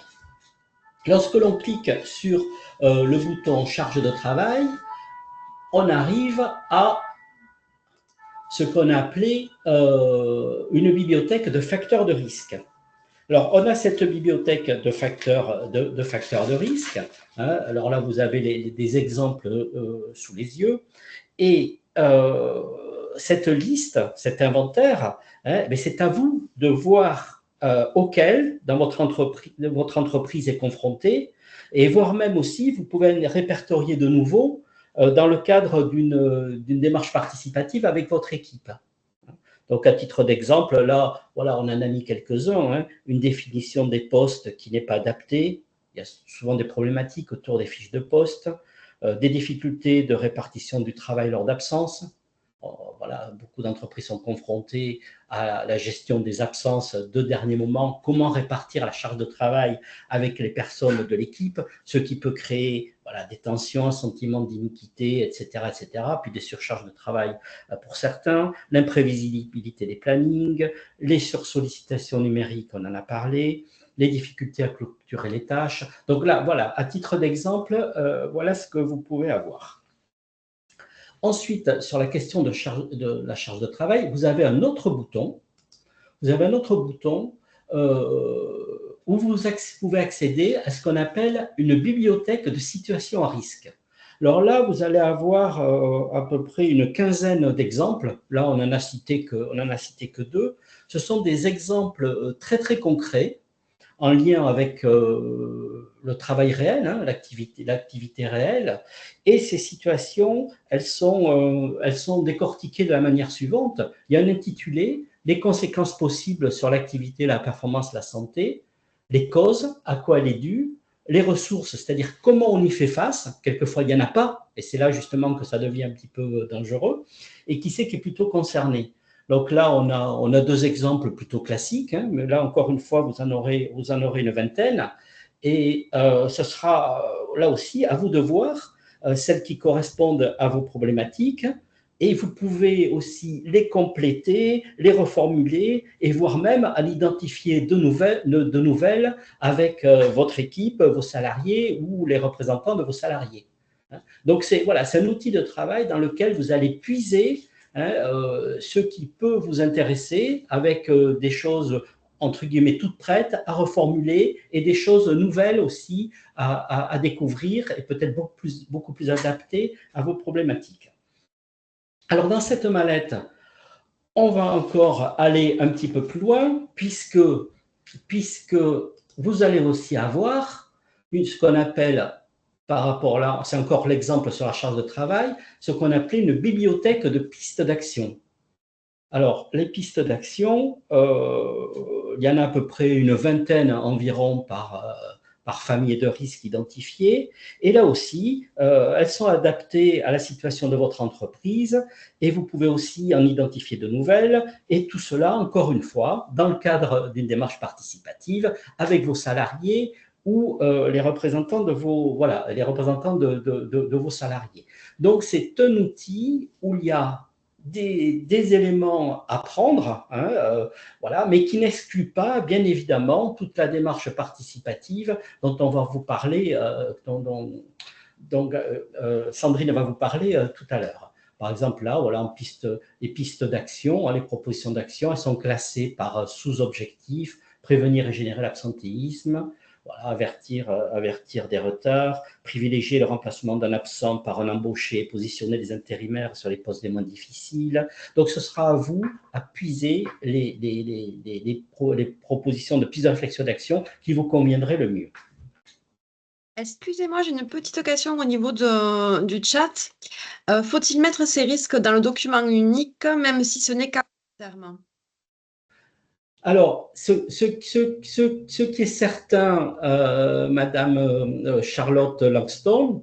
Lorsque l'on clique sur le bouton « Charge de travail », on arrive à ce qu'on a appelé une bibliothèque de facteurs de risque. Alors, on a cette bibliothèque de facteurs de risque. Hein. Alors là, vous avez des exemples sous les yeux. Et cette liste, cet inventaire, hein, c'est à vous de voir auquel dans votre entreprise est confrontée, et voire même aussi, vous pouvez les répertorier de nouveau dans le cadre d'une démarche participative avec votre équipe. Donc, à titre d'exemple, là, voilà, on en a mis quelques-uns. Hein. Une définition des postes qui n'est pas adaptée. Il y a souvent des problématiques autour des fiches de poste, des difficultés de répartition du travail lors d'absence. Voilà, beaucoup d'entreprises sont confrontées à la gestion des absences de dernier moment. Comment répartir la charge de travail avec les personnes de l'équipe, ce qui peut créer voilà, des tensions, un sentiment d'iniquité, etc., etc., puis des surcharges de travail pour certains, l'imprévisibilité des plannings, les sursollicitations numériques, on en a parlé, les difficultés à clôturer les tâches. Donc là, voilà, à titre d'exemple, voilà ce que vous pouvez avoir. Ensuite, sur la question de la charge de travail, vous avez un autre bouton. Vous avez un autre bouton où vous pouvez accéder à ce qu'on appelle une bibliothèque de situations à risque. Alors là, vous allez avoir à peu près une quinzaine d'exemples. Là, on n'en a cité que 2. Ce sont des exemples très, très concrets en lien avec le travail réel, hein, l'activité réelle. Et ces situations, elles sont décortiquées de la manière suivante. Il y a un intitulé, les conséquences possibles sur l'activité, la performance, la santé, les causes, à quoi elle est due, les ressources, c'est-à-dire comment on y fait face. Quelquefois, il n'y en a pas. Et c'est là justement que ça devient un petit peu dangereux. Et qui c'est qui est plutôt concerné? Donc là, on a deux exemples plutôt classiques, hein, mais là, encore une fois, vous en aurez une vingtaine. Et ce sera là aussi à vous de voir celles qui correspondent à vos problématiques. Et vous pouvez aussi les compléter, les reformuler et voire même à l'identifier de nouvelles avec votre équipe, vos salariés ou les représentants de vos salariés. Donc, c'est un outil de travail dans lequel vous allez puiser ce qui peut vous intéresser avec des choses entre guillemets toutes prêtes à reformuler et des choses nouvelles aussi à découvrir et peut-être beaucoup plus adaptées à vos problématiques. Alors, dans cette mallette, on va encore aller un petit peu plus loin puisque vous allez aussi avoir ce qu'on appelle, par rapport là, c'est encore l'exemple sur la charge de travail, ce qu'on appelait une bibliothèque de pistes d'action. Alors, les pistes d'action, il y en a à peu près une vingtaine environ par famille de risques identifiés. Et là aussi, elles sont adaptées à la situation de votre entreprise et vous pouvez aussi en identifier de nouvelles. Et tout cela, encore une fois, dans le cadre d'une démarche participative avec vos salariés ou les représentants de vos, de vos salariés. Donc, c'est un outil où il y a des éléments à prendre, mais qui n'exclut pas, bien évidemment, toute la démarche participative dont on va vous parler, Sandrine va vous parler tout à l'heure. Par exemple, là, les pistes d'action, les propositions d'action, elles sont classées par sous-objectifs, prévenir et générer l'absentéisme, avertir des retards, privilégier le remplacement d'un absent par un embauché, positionner les intérimaires sur les postes les moins difficiles. Donc, ce sera à vous à puiser les propositions de piste de réflexion d'action qui vous conviendraient le mieux. Excusez-moi, j'ai une petite question au niveau du chat. Faut-il mettre ces risques dans le document unique, même si ce n'est qu'à terme? Alors, ce qui est certain, Madame Charlotte Langstone,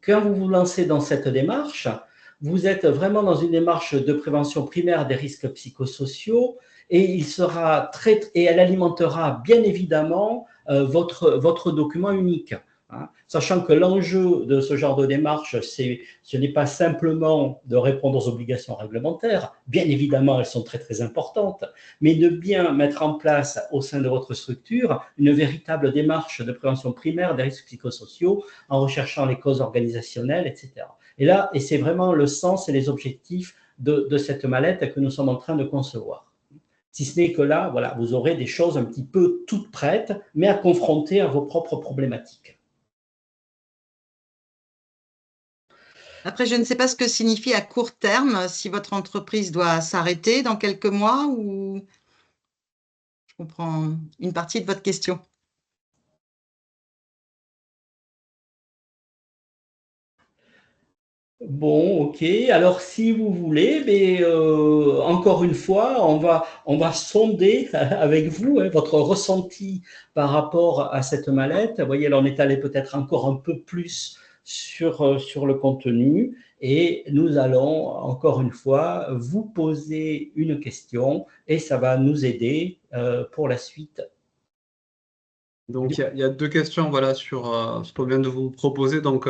quand vous vous lancez dans cette démarche, vous êtes vraiment dans une démarche de prévention primaire des risques psychosociaux et elle alimentera bien évidemment votre document unique. Sachant que l'enjeu de ce genre de démarche, ce n'est pas simplement de répondre aux obligations réglementaires, bien évidemment elles sont très très importantes, mais de bien mettre en place au sein de votre structure une véritable démarche de prévention primaire des risques psychosociaux en recherchant les causes organisationnelles, etc. Et c'est vraiment le sens et les objectifs de cette mallette que nous sommes en train de concevoir. Si ce n'est que là, vous aurez des choses un petit peu toutes prêtes, mais à confronter à vos propres problématiques. Après, je ne sais pas ce que signifie à court terme, si votre entreprise doit s'arrêter dans quelques mois ou… Je comprends une partie de votre question. Bon, ok. Alors, si vous voulez, encore une fois, on va sonder avec vous votre ressenti par rapport à cette mallette. Vous voyez, là, on est allé peut-être encore un peu plus sur le contenu et nous allons, encore une fois, vous poser une question et ça va nous aider pour la suite. Donc, il y a deux questions sur ce qu'on vient de vous proposer. Donc,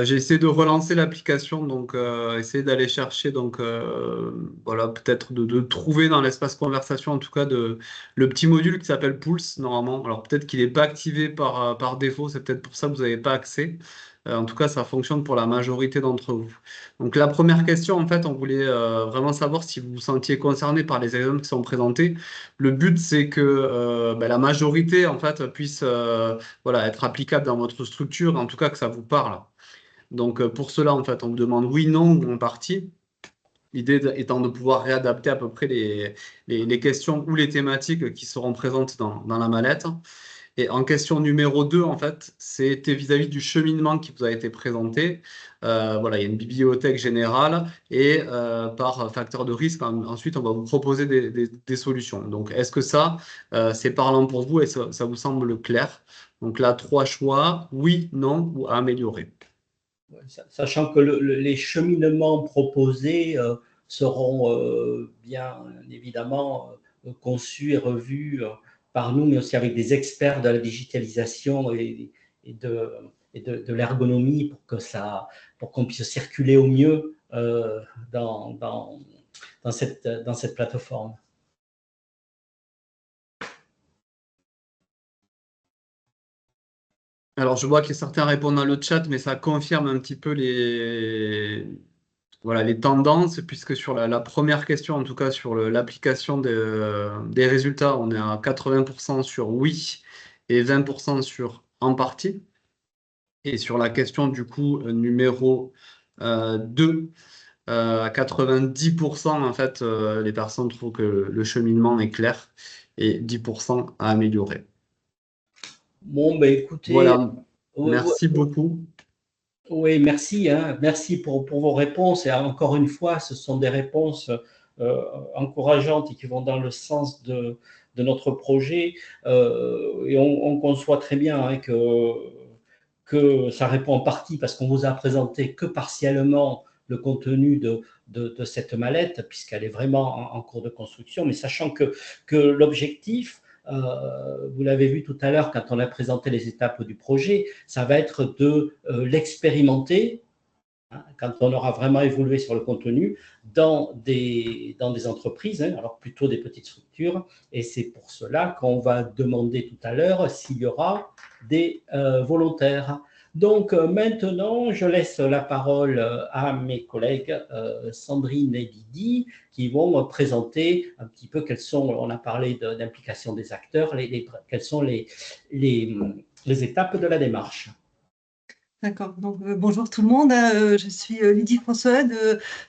j'ai essayé de relancer l'application, donc essayer d'aller chercher, peut-être de trouver dans l'espace conversation, en tout cas, le petit module qui s'appelle Pulse, normalement. Alors peut-être qu'il n'est pas activé par défaut, c'est peut-être pour ça que vous n'avez pas accès. En tout cas, ça fonctionne pour la majorité d'entre vous. Donc la première question, en fait, on voulait vraiment savoir si vous vous sentiez concerné par les exemples qui sont présentés. Le but, c'est que la majorité, en fait, puisse être applicable dans votre structure, en tout cas que ça vous parle. Donc, pour cela, en fait, on vous demande oui, non ou en partie. L'idée étant de pouvoir réadapter à peu près les questions ou les thématiques qui seront présentes dans la mallette. Et en question numéro 2, en fait, c'était vis-à-vis du cheminement qui vous a été présenté. Voilà, il y a une bibliothèque générale et par facteur de risque, ensuite, on va vous proposer des solutions. Donc, est-ce que ça, c'est parlant pour vous et ça vous semble clair? Donc là, 3 choix, oui, non ou à améliorer. Sachant que les cheminements proposés seront bien évidemment conçus et revus par nous, mais aussi avec des experts de la digitalisation et de l'ergonomie pour qu'on puisse circuler au mieux dans cette plateforme. Alors, je vois que certains répondent dans le chat, mais ça confirme un petit peu voilà, les tendances, puisque sur la première question, en tout cas sur l'application des résultats, on est à 80% sur oui et 20% sur en partie. Et sur la question du coup numéro 2, à 90%, en fait, les personnes trouvent que le cheminement est clair et 10% à améliorer. Bon, ben écoutez, voilà, merci beaucoup. Oui, merci, hein. Merci pour vos réponses. Et encore une fois, ce sont des réponses encourageantes et qui vont dans le sens de notre projet. Et on conçoit très bien hein, que ça répond en partie parce qu'on vous a présenté que partiellement le contenu de cette mallette, puisqu'elle est vraiment en cours de construction, mais sachant que l'objectif, vous l'avez vu tout à l'heure quand on a présenté les étapes du projet, ça va être de l'expérimenter hein, quand on aura vraiment évolué sur le contenu dans des entreprises, hein, alors plutôt des petites structures, et c'est pour cela qu'on va demander tout à l'heure s'il y aura des volontaires. Donc maintenant, je laisse la parole à mes collègues Sandrine et Didi qui vont me présenter un petit peu quelles sont, on a parlé d'implication des acteurs, quelles sont les étapes de la démarche. D'accord. Donc, bonjour tout le monde. Je suis Lydie Françoise.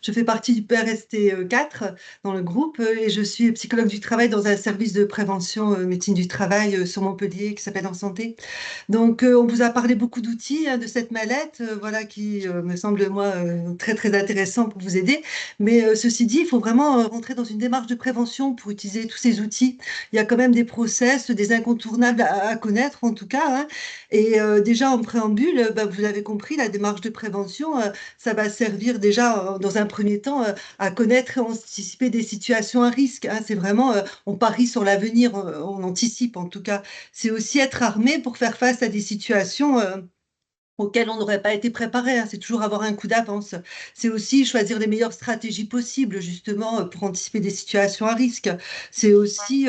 Je fais partie du PRST 4 dans le groupe et je suis psychologue du travail dans un service de prévention médecine du travail sur Montpellier qui s'appelle En Santé. Donc, on vous a parlé beaucoup d'outils de cette mallette, voilà, qui me semble, moi, très, très intéressant pour vous aider. Mais ceci dit, il faut vraiment rentrer dans une démarche de prévention pour utiliser tous ces outils. Il y a quand même des process, des incontournables à connaître, en tout cas. Hein. Et déjà, en préambule, vous l'avez compris, la démarche de prévention, ça va servir déjà, dans un premier temps, à connaître et anticiper des situations à risque. Hein. C'est vraiment, on parie sur l'avenir, on anticipe en tout cas. C'est aussi être armé pour faire face à des situations auxquelles on n'aurait pas été préparé. Hein. C'est toujours avoir un coup d'avance. C'est aussi choisir les meilleures stratégies possibles, justement, pour anticiper des situations à risque. C'est aussi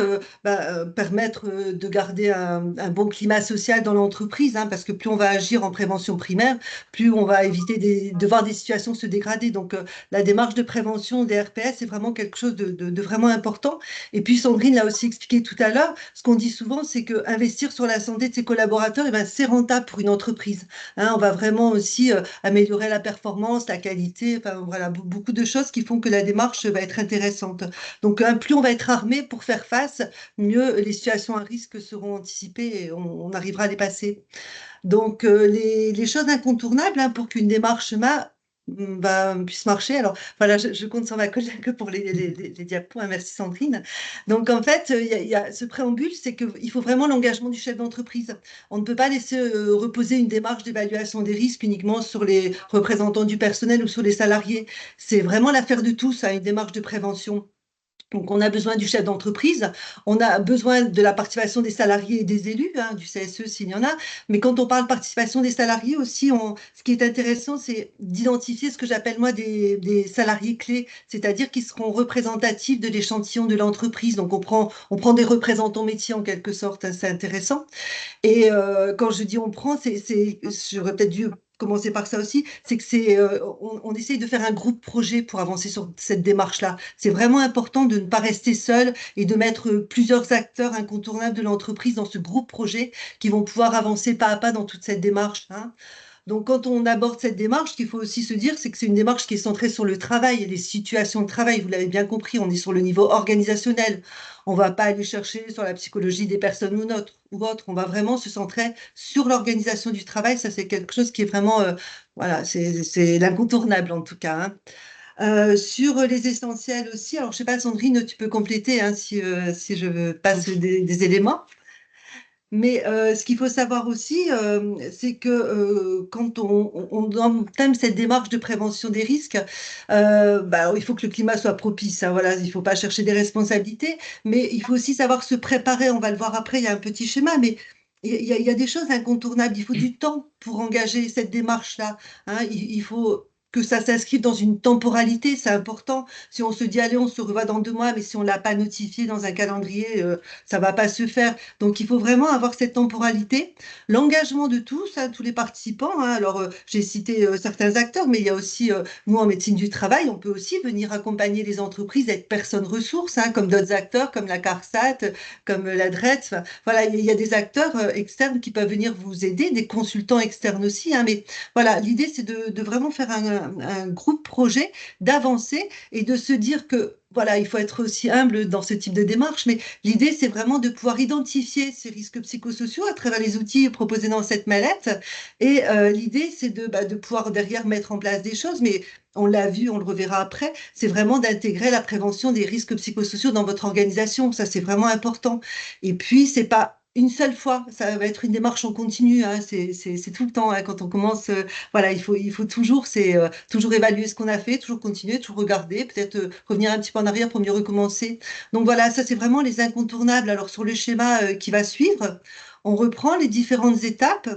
permettre de garder un bon climat social dans l'entreprise, hein, parce que plus on va agir en prévention primaire, plus on va éviter de voir des situations se dégrader. Donc, la démarche de prévention des RPS est vraiment quelque chose de vraiment important. Et puis, Sandrine l'a aussi expliqué tout à l'heure, ce qu'on dit souvent, c'est qu'investir sur la santé de ses collaborateurs, eh ben, c'est rentable pour une entreprise. Hein, on va vraiment aussi améliorer la performance, la qualité, enfin voilà, beaucoup de choses qui font que la démarche va être intéressante. Donc, plus on va être armé pour faire face, mieux les situations à risque seront anticipées et on arrivera à les passer. Donc, les choses incontournables hein, pour qu'une démarche puisse marcher. Alors, voilà, je compte sur ma collègue pour les diapos. Hein, merci Sandrine. Donc, en fait, il y a ce préambule, c'est qu'il faut vraiment l'engagement du chef d'entreprise. On ne peut pas laisser reposer une démarche d'évaluation des risques uniquement sur les représentants du personnel ou sur les salariés. C'est vraiment l'affaire de tous, hein, une démarche de prévention. Donc, on a besoin du chef d'entreprise, on a besoin de la participation des salariés et des élus, hein, du CSE s'il y en a. Mais quand on parle participation des salariés aussi, ce qui est intéressant, c'est d'identifier ce que j'appelle moi des salariés clés, c'est-à-dire qui seront représentatifs de l'échantillon de l'entreprise. Donc, on prend des représentants métiers en quelque sorte, hein, c'est intéressant. Et quand je dis on prend, j'aurais peut-être dû commencer par ça aussi, c'est que on essaye de faire un groupe projet pour avancer sur cette démarche-là. C'est vraiment important de ne pas rester seul et de mettre plusieurs acteurs incontournables de l'entreprise dans ce groupe projet qui vont pouvoir avancer pas à pas dans toute cette démarche. Hein. Donc, quand on aborde cette démarche, ce qu'il faut aussi se dire, c'est que c'est une démarche qui est centrée sur le travail et les situations de travail. Vous l'avez bien compris, on est sur le niveau organisationnel. On ne va pas aller chercher sur la psychologie des personnes ou autre. On va vraiment se centrer sur l'organisation du travail. Ça, c'est quelque chose qui est vraiment, voilà, c'est l'incontournable en tout cas, hein. Sur les essentiels aussi, alors je ne sais pas, Sandrine, tu peux compléter hein, si je passe des éléments. Mais ce qu'il faut savoir aussi, c'est que quand on entame cette démarche de prévention des risques, bah, il faut que le climat soit propice, hein, voilà, il ne faut pas chercher des responsabilités, mais il faut aussi savoir se préparer. On va le voir après, il y a un petit schéma, mais il y a des choses incontournables. Il faut du temps pour engager cette démarche-là, hein. Il faut que ça s'inscrive dans une temporalité, c'est important. Si on se dit, allez, on se revoit dans 2 mois, mais si on ne l'a pas notifié dans un calendrier, ça ne va pas se faire. Donc, il faut vraiment avoir cette temporalité, l'engagement de tous, hein, tous les participants, hein. Alors, j'ai cité certains acteurs, mais il y a aussi, nous, en médecine du travail, on peut aussi venir accompagner les entreprises, être personnes ressources, hein, comme d'autres acteurs, comme la CARSAT, comme la DRETS. Enfin, voilà, il y a des acteurs externes qui peuvent venir vous aider, des consultants externes aussi, hein, mais voilà, l'idée, c'est de vraiment faire un groupe projet, d'avancer et de se dire que, voilà, il faut être aussi humble dans ce type de démarche, mais l'idée, c'est vraiment de pouvoir identifier ces risques psychosociaux à travers les outils proposés dans cette mallette. Et l'idée, c'est de pouvoir derrière mettre en place des choses, mais on l'a vu, on le reverra après, c'est vraiment d'intégrer la prévention des risques psychosociaux dans votre organisation. Ça, c'est vraiment important. Et puis, c'est pas une seule fois, ça va être une démarche en continu, hein, c'est tout le temps, hein, quand on commence, voilà, il faut toujours, toujours évaluer ce qu'on a fait, toujours continuer, toujours regarder, peut-être revenir un petit peu en arrière pour mieux recommencer. Donc voilà, ça c'est vraiment les incontournables. Alors sur le schéma qui va suivre, on reprend les différentes étapes.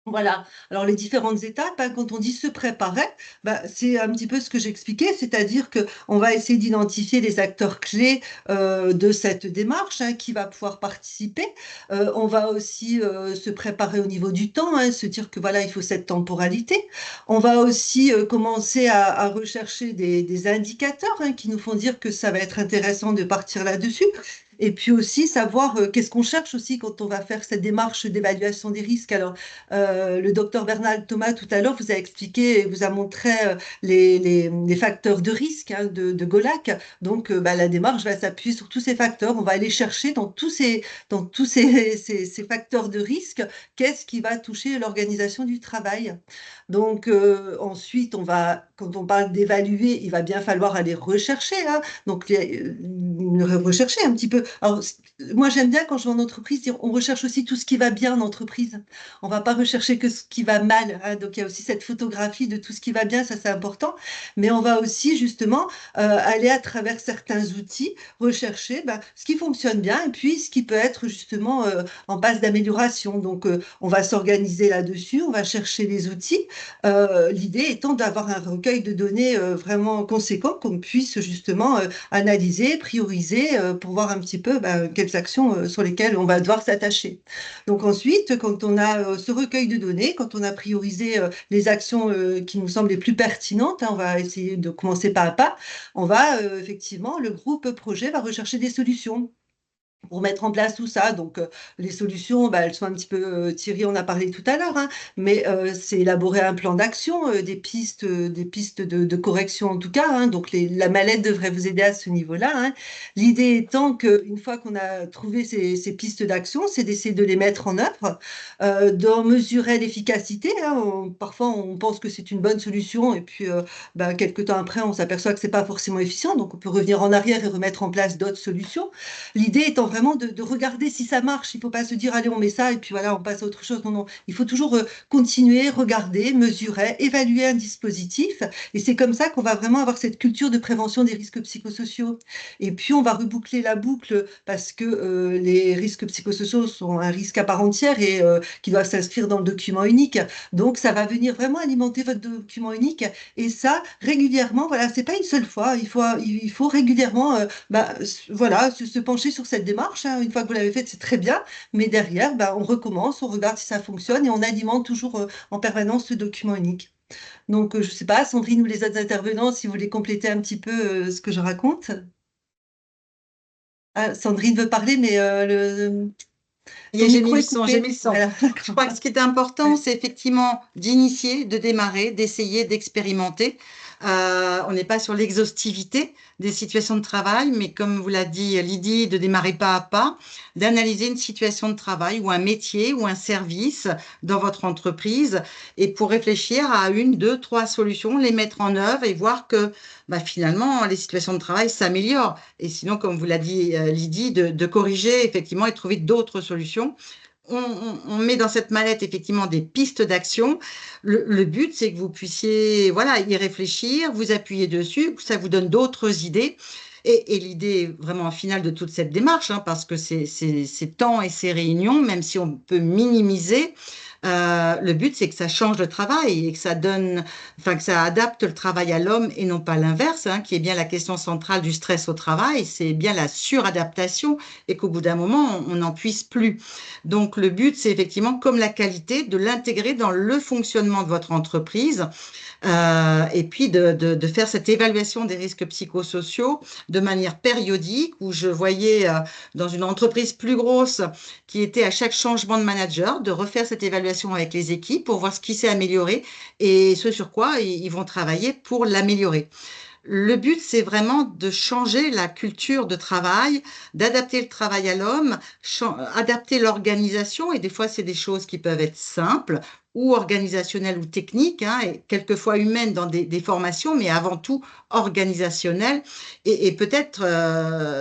Voilà. Alors les différentes étapes, hein, quand on dit se préparer, bah, c'est un petit peu ce que j'expliquais, c'est-à-dire que on va essayer d'identifier les acteurs clés de cette démarche, hein, qui va pouvoir participer. On va aussi se préparer au niveau du temps, hein, se dire que voilà, il faut cette temporalité. On va aussi commencer à rechercher des indicateurs, hein, qui nous font dire que ça va être intéressant de partir là-dessus. Et puis aussi savoir qu'est-ce qu'on cherche aussi quand on va faire cette démarche d'évaluation des risques. Alors, le docteur Bernard Thomas, tout à l'heure, vous a expliqué et vous a montré les facteurs de risque, hein, de Golac. Donc, bah, la démarche va s'appuyer sur tous ces facteurs. On va aller chercher dans tous ces facteurs de risque, qu'est-ce qui va toucher l'organisation du travail. Donc, ensuite, quand on parle d'évaluer, il va bien falloir aller rechercher, hein. Donc, rechercher un petit peu. Alors, moi, j'aime bien quand je vais en entreprise, dire on recherche aussi tout ce qui va bien en entreprise. On va pas rechercher que ce qui va mal, hein. Donc, il y a aussi cette photographie de tout ce qui va bien, ça c'est important. Mais on va aussi justement aller à travers certains outils, rechercher ce qui fonctionne bien et puis ce qui peut être justement en passe d'amélioration. Donc, on va s'organiser là-dessus, on va chercher les outils. L'idée étant d'avoir un recueil de données vraiment conséquent qu'on puisse justement analyser, prioriser pour voir un petit peu quelles actions sur lesquelles on va devoir s'attacher. Donc ensuite, quand on a ce recueil de données, quand on a priorisé les actions qui nous semblent les plus pertinentes, hein, on va essayer de commencer pas à pas, on va effectivement, le groupe projet va rechercher des solutions pour mettre en place tout ça. Donc, les solutions, elles sont un petit peu, Thierry en a parlé tout à l'heure, hein, mais c'est élaborer un plan d'action, des pistes de correction en tout cas, hein. Donc, la mallette devrait vous aider à ce niveau-là, hein. L'idée étant qu'une fois qu'on a trouvé ces pistes d'action, c'est d'essayer de les mettre en œuvre, d'en mesurer l'efficacité, hein. Parfois, on pense que c'est une bonne solution et puis, quelques temps après, on s'aperçoit que c'est pas forcément efficient. Donc, on peut revenir en arrière et remettre en place d'autres solutions. L'idée étant vraiment de regarder si ça marche. Il ne faut pas se dire, allez, on met ça et puis voilà, on passe à autre chose. Non, non. Il faut toujours continuer, regarder, mesurer, évaluer un dispositif. Et c'est comme ça qu'on va vraiment avoir cette culture de prévention des risques psychosociaux. Et puis, on va reboucler la boucle parce que les risques psychosociaux sont un risque à part entière et qui doivent s'inscrire dans le document unique. Donc, ça va venir vraiment alimenter votre document unique. Et ça, régulièrement, voilà, c'est pas une seule fois. Il faut régulièrement voilà, se pencher sur cette démarche, hein. Une fois que vous l'avez faite, c'est très bien, mais derrière, on recommence, on regarde si ça fonctionne et on alimente toujours en permanence ce document unique. Donc, je ne sais pas, Sandrine ou les autres intervenants, si vous voulez compléter un petit peu ce que je raconte. Ah, Sandrine veut parler, mais J'ai Ton mis micro le est son, coupé. j'ai mis le son. Voilà. Je crois que ce qui est important, Ouais. c'est effectivement d'initier, de démarrer, d'essayer, d'expérimenter. On n'est pas sur l'exhaustivité des situations de travail, mais comme vous l'a dit Lydie, de démarrer pas à pas, d'analyser une situation de travail ou un métier ou un service dans votre entreprise et pour réfléchir à une, deux, trois solutions, les mettre en œuvre et voir que finalement, les situations de travail s'améliorent. Et sinon, comme vous l'a dit Lydie, de corriger effectivement et trouver d'autres solutions. On met dans cette mallette effectivement des pistes d'action. Le but, c'est que vous puissiez voilà, y réfléchir, vous appuyer dessus, que ça vous donne d'autres idées. Et l'idée vraiment finale de toute cette démarche, hein, parce que ces temps et ces réunions, même si on peut minimiser, le but, c'est que ça change le travail et que ça donne, enfin, que ça adapte le travail à l'homme et non pas l'inverse, hein, qui est bien la question centrale du stress au travail. C'est bien la suradaptation et qu'au bout d'un moment, on n'en puisse plus. Donc, le but, c'est effectivement, comme la qualité, de l'intégrer dans le fonctionnement de votre entreprise et puis de faire cette évaluation des risques psychosociaux de manière périodique, où je voyais dans une entreprise plus grosse qui était à chaque changement de manager, de refaire cette évaluation avec les équipes pour voir ce qui s'est amélioré et ce sur quoi ils vont travailler pour l'améliorer. Le but, c'est vraiment de changer la culture de travail, d'adapter le travail à l'homme, adapter l'organisation, et des fois, c'est des choses qui peuvent être simples ou organisationnelles ou techniques, hein, et quelquefois humaines dans des formations, mais avant tout organisationnelles, et peut-être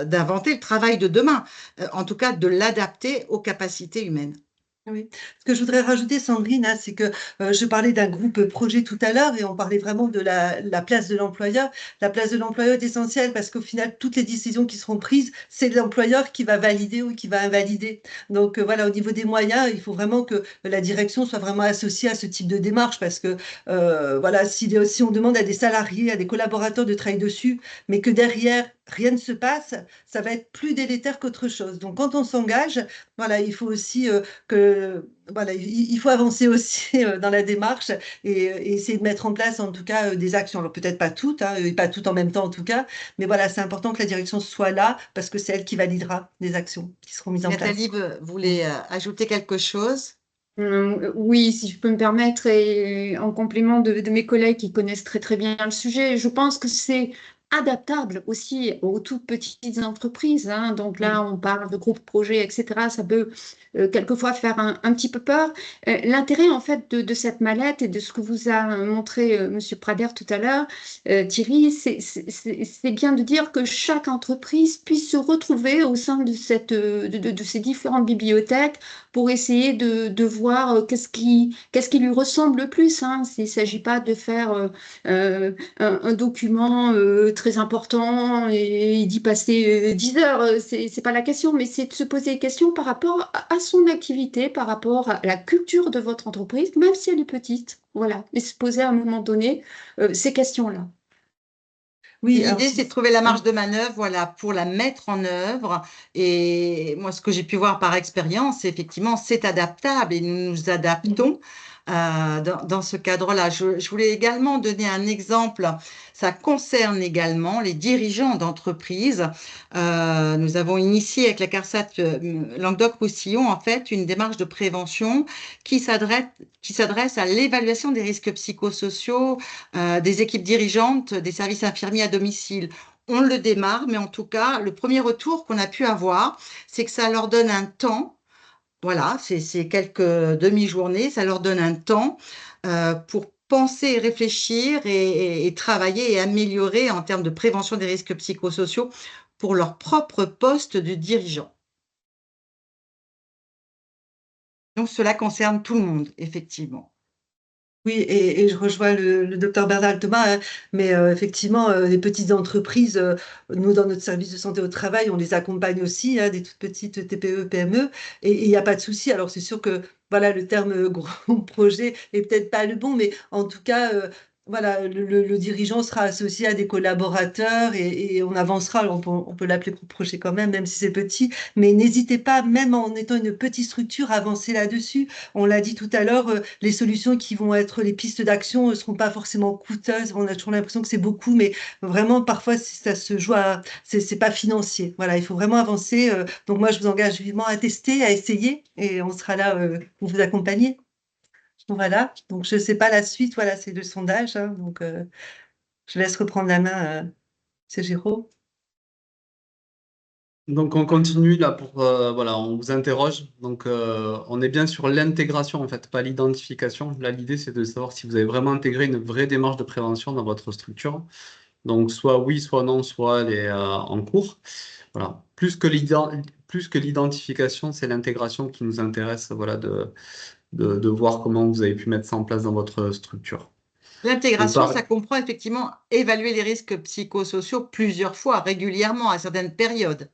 d'inventer le travail de demain, en tout cas de l'adapter aux capacités humaines. Oui. Ce que je voudrais rajouter, Sandrine, hein, c'est que je parlais d'un groupe projet tout à l'heure et on parlait vraiment de la place de l'employeur. La place de l'employeur est essentielle parce qu'au final, toutes les décisions qui seront prises, c'est l'employeur qui va valider ou qui va invalider. Donc voilà, au niveau des moyens, il faut vraiment que la direction soit vraiment associée à ce type de démarche parce que voilà, si on demande à des salariés, à des collaborateurs de travailler dessus, mais que derrière, rien ne se passe, ça va être plus délétère qu'autre chose. Donc quand on s'engage, voilà, il faut aussi que voilà, il faut avancer aussi dans la démarche et essayer de mettre en place en tout cas des actions. Alors peut-être pas toutes, hein, et pas toutes en même temps en tout cas, mais voilà, c'est important que la direction soit là parce que c'est elle qui validera les actions qui seront mises en place. Nathalie voulait ajouter quelque chose? Oui, si je peux me permettre, et en complément de mes collègues qui connaissent très très bien le sujet, je pense que c'est adaptable aussi aux toutes petites entreprises, hein. Donc là, on parle de groupes projets, etc. Ça peut quelquefois faire un petit peu peur. L'intérêt en fait de cette mallette et de ce que vous a montré Monsieur Prader tout à l'heure, Thierry, c'est bien de dire que chaque entreprise puisse se retrouver au sein de ces différentes bibliothèques pour essayer de voir qu'est-ce qui lui ressemble le plus, hein. Il ne s'agit pas de faire un document très important et d'y passer 10 heures. C'est pas la question, mais c'est de se poser des questions par rapport à son activité, par rapport à la culture de votre entreprise, même si elle est petite. Voilà, et se poser à un moment donné ces questions-là. Oui, L'idée, c'est de trouver la marge de manœuvre, voilà, pour la mettre en œuvre. Et moi, ce que j'ai pu voir par expérience, c'est effectivement, c'est adaptable et nous nous adaptons dans ce cadre-là. Je voulais également donner un exemple. Ça concerne également les dirigeants d'entreprise. Nous avons initié avec la CARSAT Languedoc-Roussillon, en fait, une démarche de prévention qui s'adresse à l'évaluation des risques psychosociaux des équipes dirigeantes des services infirmiers à domicile. On le démarre, mais en tout cas, le premier retour qu'on a pu avoir, c'est que ça leur donne un temps, voilà, c'est quelques demi-journées, ça leur donne un temps pour penser et réfléchir et travailler et améliorer en termes de prévention des risques psychosociaux pour leur propre poste de dirigeant. Donc, cela concerne tout le monde, effectivement. Oui, et je rejoins le docteur Bernard Thomas, hein, mais effectivement, les petites entreprises, nous, dans notre service de santé au travail, on les accompagne aussi, hein, des toutes petites TPE, PME, et il n'y a pas de souci. Alors, c'est sûr que voilà, le terme gros projet est peut-être pas le bon, mais en tout cas, voilà, le dirigeant sera associé à des collaborateurs et on avancera. On peut l'appeler projet quand même si c'est petit. Mais n'hésitez pas, même en étant une petite structure, à avancer là-dessus. On l'a dit tout à l'heure, les solutions qui vont être les pistes d'action ne seront pas forcément coûteuses. On a toujours l'impression que c'est beaucoup, mais vraiment, parfois, ça se joue c'est pas financier. Voilà, il faut vraiment avancer. Donc moi, je vous engage vivement à tester, à essayer, et on sera là pour vous accompagner. Voilà, donc je ne sais pas la suite, voilà, c'est le sondage, hein, donc je laisse reprendre la main, c'est Géraud. Donc on continue là pour voilà, on vous interroge. Donc on est bien sur l'intégration en fait, pas l'identification. Là l'idée c'est de savoir si vous avez vraiment intégré une vraie démarche de prévention dans votre structure. Donc soit oui, soit non, soit elle est en cours. Voilà. Plus que l'identification, c'est l'intégration qui nous intéresse, voilà, de voir comment vous avez pu mettre ça en place dans votre structure. Donc, L'intégration, ça comprend effectivement évaluer les risques psychosociaux plusieurs fois, régulièrement, à certaines périodes.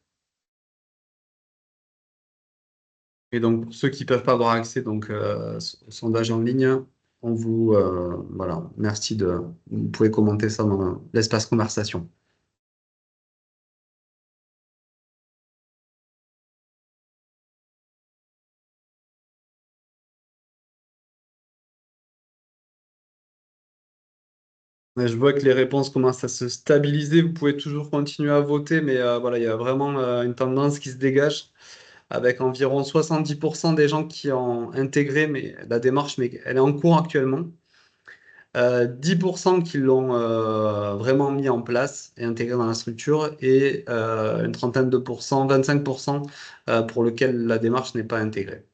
Et donc, pour ceux qui ne peuvent pas avoir accès donc, au sondage en ligne, on vous voilà, merci vous pouvez commenter ça dans l'espace conversation. Ouais, je vois que les réponses commencent à se stabiliser. Vous pouvez toujours continuer à voter, mais voilà, il y a vraiment une tendance qui se dégage avec environ 70% des gens qui ont intégré la démarche, mais elle est en cours actuellement. 10% qui l'ont vraiment mis en place et intégré dans la structure et une trentaine de pourcents, 25% pour lequel la démarche n'est pas intégrée.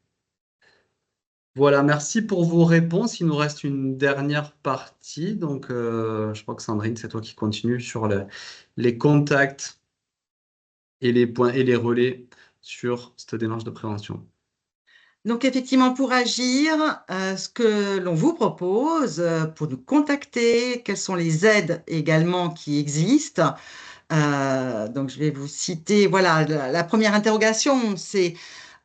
Voilà, merci pour vos réponses. Il nous reste une dernière partie. Donc, je crois que Sandrine, c'est toi qui continues sur les contacts et les points et les relais sur cette démarche de prévention. Donc, effectivement, pour agir, ce que l'on vous propose, pour nous contacter, quelles sont les aides également qui existent. Donc, je vais vous citer, voilà, la première interrogation, c'est: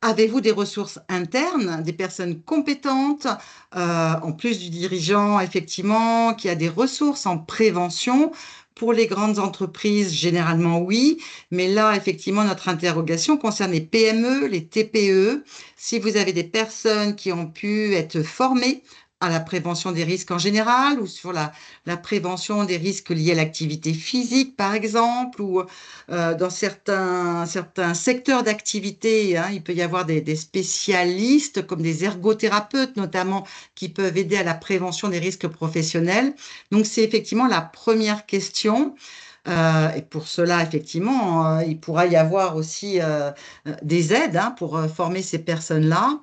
avez-vous des ressources internes, des personnes compétentes, en plus du dirigeant, effectivement, qui a des ressources en prévention? Pour les grandes entreprises, généralement oui, mais là, effectivement, notre interrogation concerne les PME, les TPE. Si vous avez des personnes qui ont pu être formées à la prévention des risques en général ou sur la prévention des risques liés à l'activité physique, par exemple, ou dans certains secteurs d'activité, hein, il peut y avoir des spécialistes comme des ergothérapeutes notamment qui peuvent aider à la prévention des risques professionnels. Donc, c'est effectivement la première question. Et pour cela, effectivement, il pourra y avoir aussi des aides, hein, pour former ces personnes-là.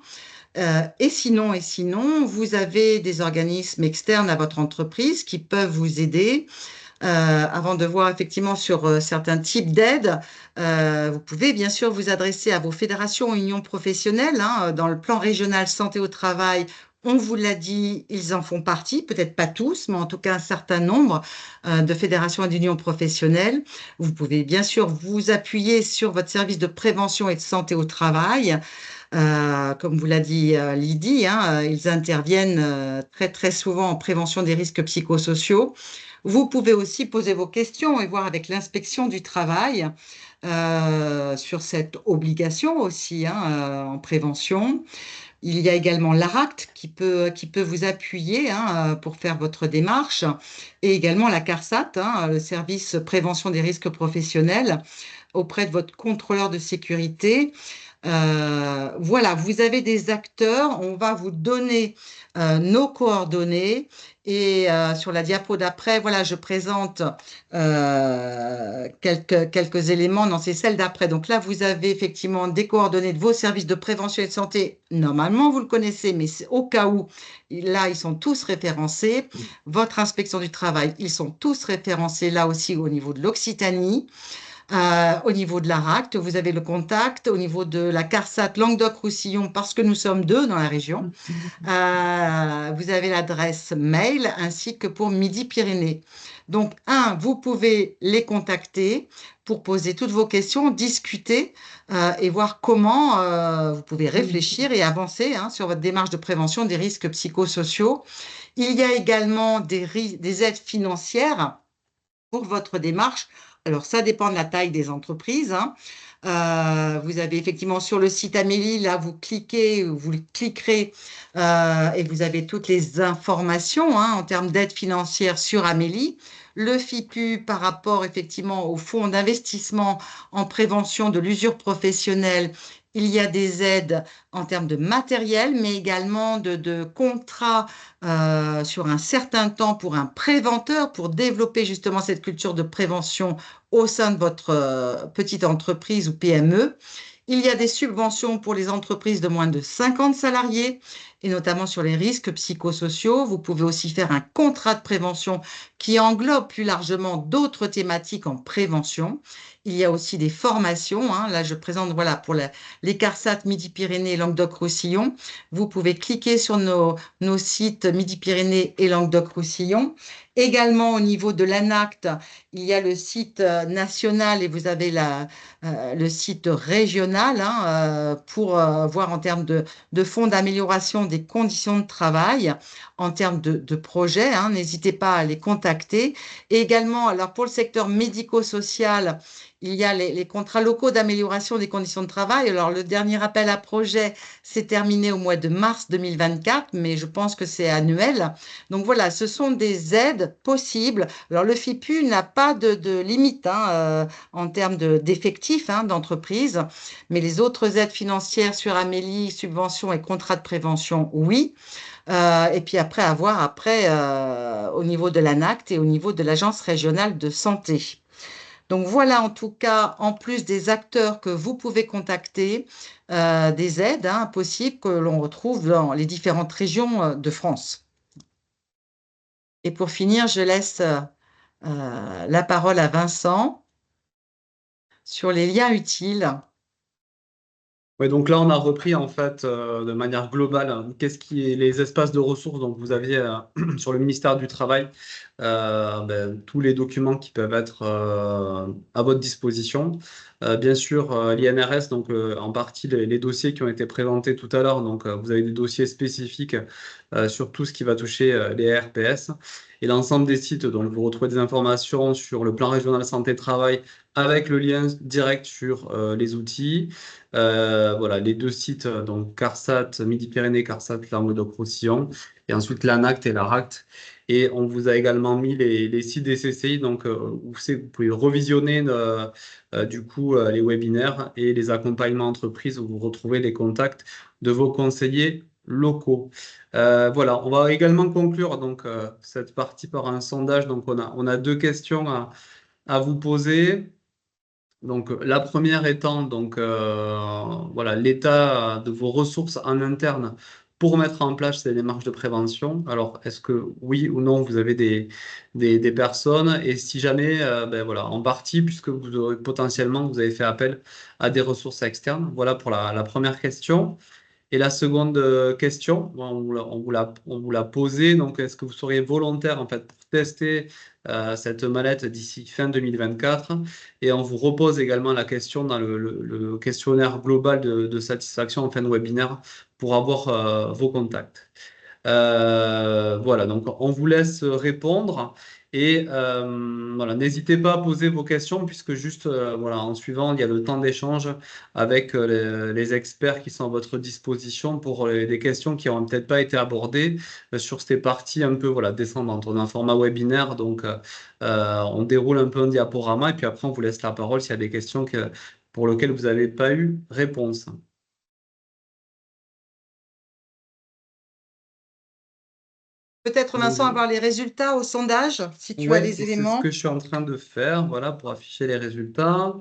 Et sinon, vous avez des organismes externes à votre entreprise qui peuvent vous aider. Avant de voir effectivement sur certains types d'aides, vous pouvez bien sûr vous adresser à vos fédérations ou unions professionnelles, hein. Dans le plan régional santé au travail, on vous l'a dit, ils en font partie, peut-être pas tous, mais en tout cas un certain nombre de fédérations et d'unions professionnelles. Vous pouvez bien sûr vous appuyer sur votre service de prévention et de santé au travail. Comme vous l'a dit Lydie, hein, ils interviennent très très souvent en prévention des risques psychosociaux. Vous pouvez aussi poser vos questions et voir avec l'inspection du travail sur cette obligation aussi, hein, en prévention. Il y a également l'ARACT qui peut vous appuyer, hein, pour faire votre démarche, et également la CARSAT, hein, le service prévention des risques professionnels, auprès de votre contrôleur de sécurité. Voilà, vous avez des acteurs, on va vous donner nos coordonnées et sur la diapo d'après, voilà, je présente quelques éléments. Non, c'est celle d'après. Donc là, vous avez effectivement des coordonnées de vos services de prévention et de santé. Normalement, vous le connaissez, mais au cas où, là, ils sont tous référencés. Votre inspection du travail, ils sont tous référencés là aussi au niveau de l'Occitanie. Au niveau de l'ARACT, vous avez le contact. Au niveau de la CARSAT Languedoc-Roussillon, parce que nous sommes deux dans la région, vous avez l'adresse mail ainsi que pour Midi-Pyrénées. Donc, vous pouvez les contacter pour poser toutes vos questions, discuter et voir comment vous pouvez réfléchir et avancer, hein, sur votre démarche de prévention des risques psychosociaux. Il y a également des aides financières pour votre démarche. Alors, ça dépend de la taille des entreprises, hein. Vous avez effectivement sur le site Amélie, là, vous cliquez, vous cliquerez et vous avez toutes les informations hein, en termes d'aide financière sur Amélie. Le FIPU par rapport effectivement au fonds d'investissement en prévention de l'usure professionnelle, il y a des aides en termes de matériel, mais également de contrats sur un certain temps pour un préventeur, pour développer justement cette culture de prévention au sein de votre petite entreprise ou PME. Il y a des subventions pour les entreprises de moins de 50 salariés et notamment sur les risques psychosociaux. Vous pouvez aussi faire un contrat de prévention qui englobe plus largement d'autres thématiques en prévention. Il y a aussi des formations. Hein. Là, je présente voilà, pour les CARSAT Midi-Pyrénées et Languedoc-Roussillon. Vous pouvez cliquer sur nos sites Midi-Pyrénées et Languedoc-Roussillon. Également, au niveau de l'ANACT, il y a le site national et vous avez le site régional hein, pour voir en termes de fonds d'amélioration des conditions de travail, en termes de projets. Hein, n'hésitez pas à les contacter. Et également, alors pour le secteur médico-social, il y a les contrats locaux d'amélioration des conditions de travail. Alors, le dernier appel à projet s'est terminé au mois de mars 2024, mais je pense que c'est annuel. Donc, voilà, ce sont des aides possibles. Alors, le FIPU n'a pas de limite hein, en termes d'effectifs hein, d'entreprise, mais les autres aides financières sur Amélie, subventions et contrats de prévention, oui. Et puis après, à voir après au niveau de l'ANACT et au niveau de l'Agence régionale de santé. Donc voilà, en tout cas, en plus des acteurs que vous pouvez contacter, des aides hein, possibles que l'on retrouve dans les différentes régions de France. Et pour finir, je laisse la parole à Vincent sur les liens utiles. Ouais, donc là, on a repris en fait de manière globale qu'est-ce qui est les espaces de ressources. Donc, vous aviez sur le ministère du Travail tous les documents qui peuvent être à votre disposition. Bien sûr, l'INRS, donc en partie les dossiers qui ont été présentés tout à l'heure. Donc, vous avez des dossiers spécifiques sur tout ce qui va toucher les RPS et l'ensemble des sites. Donc, vous retrouvez des informations sur le plan régional santé-travail avec le lien direct sur les outils. Voilà, les deux sites, donc CARSAT, Midi-Pyrénées, CARSAT, Languedoc-Roussillon, et ensuite l'ANACT et l'ARACT. Et on vous a également mis les sites des CCI, donc vous pouvez revisionner du coup les webinaires et les accompagnements entreprises où vous retrouvez les contacts de vos conseillers locaux. Voilà, on va également conclure donc cette partie par un sondage. Donc on a deux questions à vous poser. Donc, la première étant donc, voilà, l'état de vos ressources en interne pour mettre en place ces démarches de prévention. Alors, est-ce que oui ou non, vous avez des personnes et si jamais, voilà, en partie, puisque potentiellement, vous avez fait appel à des ressources externes. Voilà pour la première question. Et la seconde question, bon, on vous l'a posée. Donc, est-ce que vous seriez volontaire en fait pour tester cette mallette d'ici fin 2024? Et on vous repose également la question dans le questionnaire global de satisfaction en fin de webinaire pour avoir vos contacts. Voilà, donc on vous laisse répondre et voilà, n'hésitez pas à poser vos questions puisque juste voilà, en suivant, il y a le temps d'échange avec les experts qui sont à votre disposition pour des questions qui n'ont peut-être pas été abordées sur ces parties un peu voilà, descendantes. On a un format webinaire, donc on déroule un peu un diaporama et puis après on vous laisse la parole s'il y a des questions pour lesquelles vous n'avez pas eu réponse. Peut-être, Vincent, avoir les résultats au sondage, si tu as les C'est ce éléments. que je suis en train de faire, voilà, pour afficher les résultats.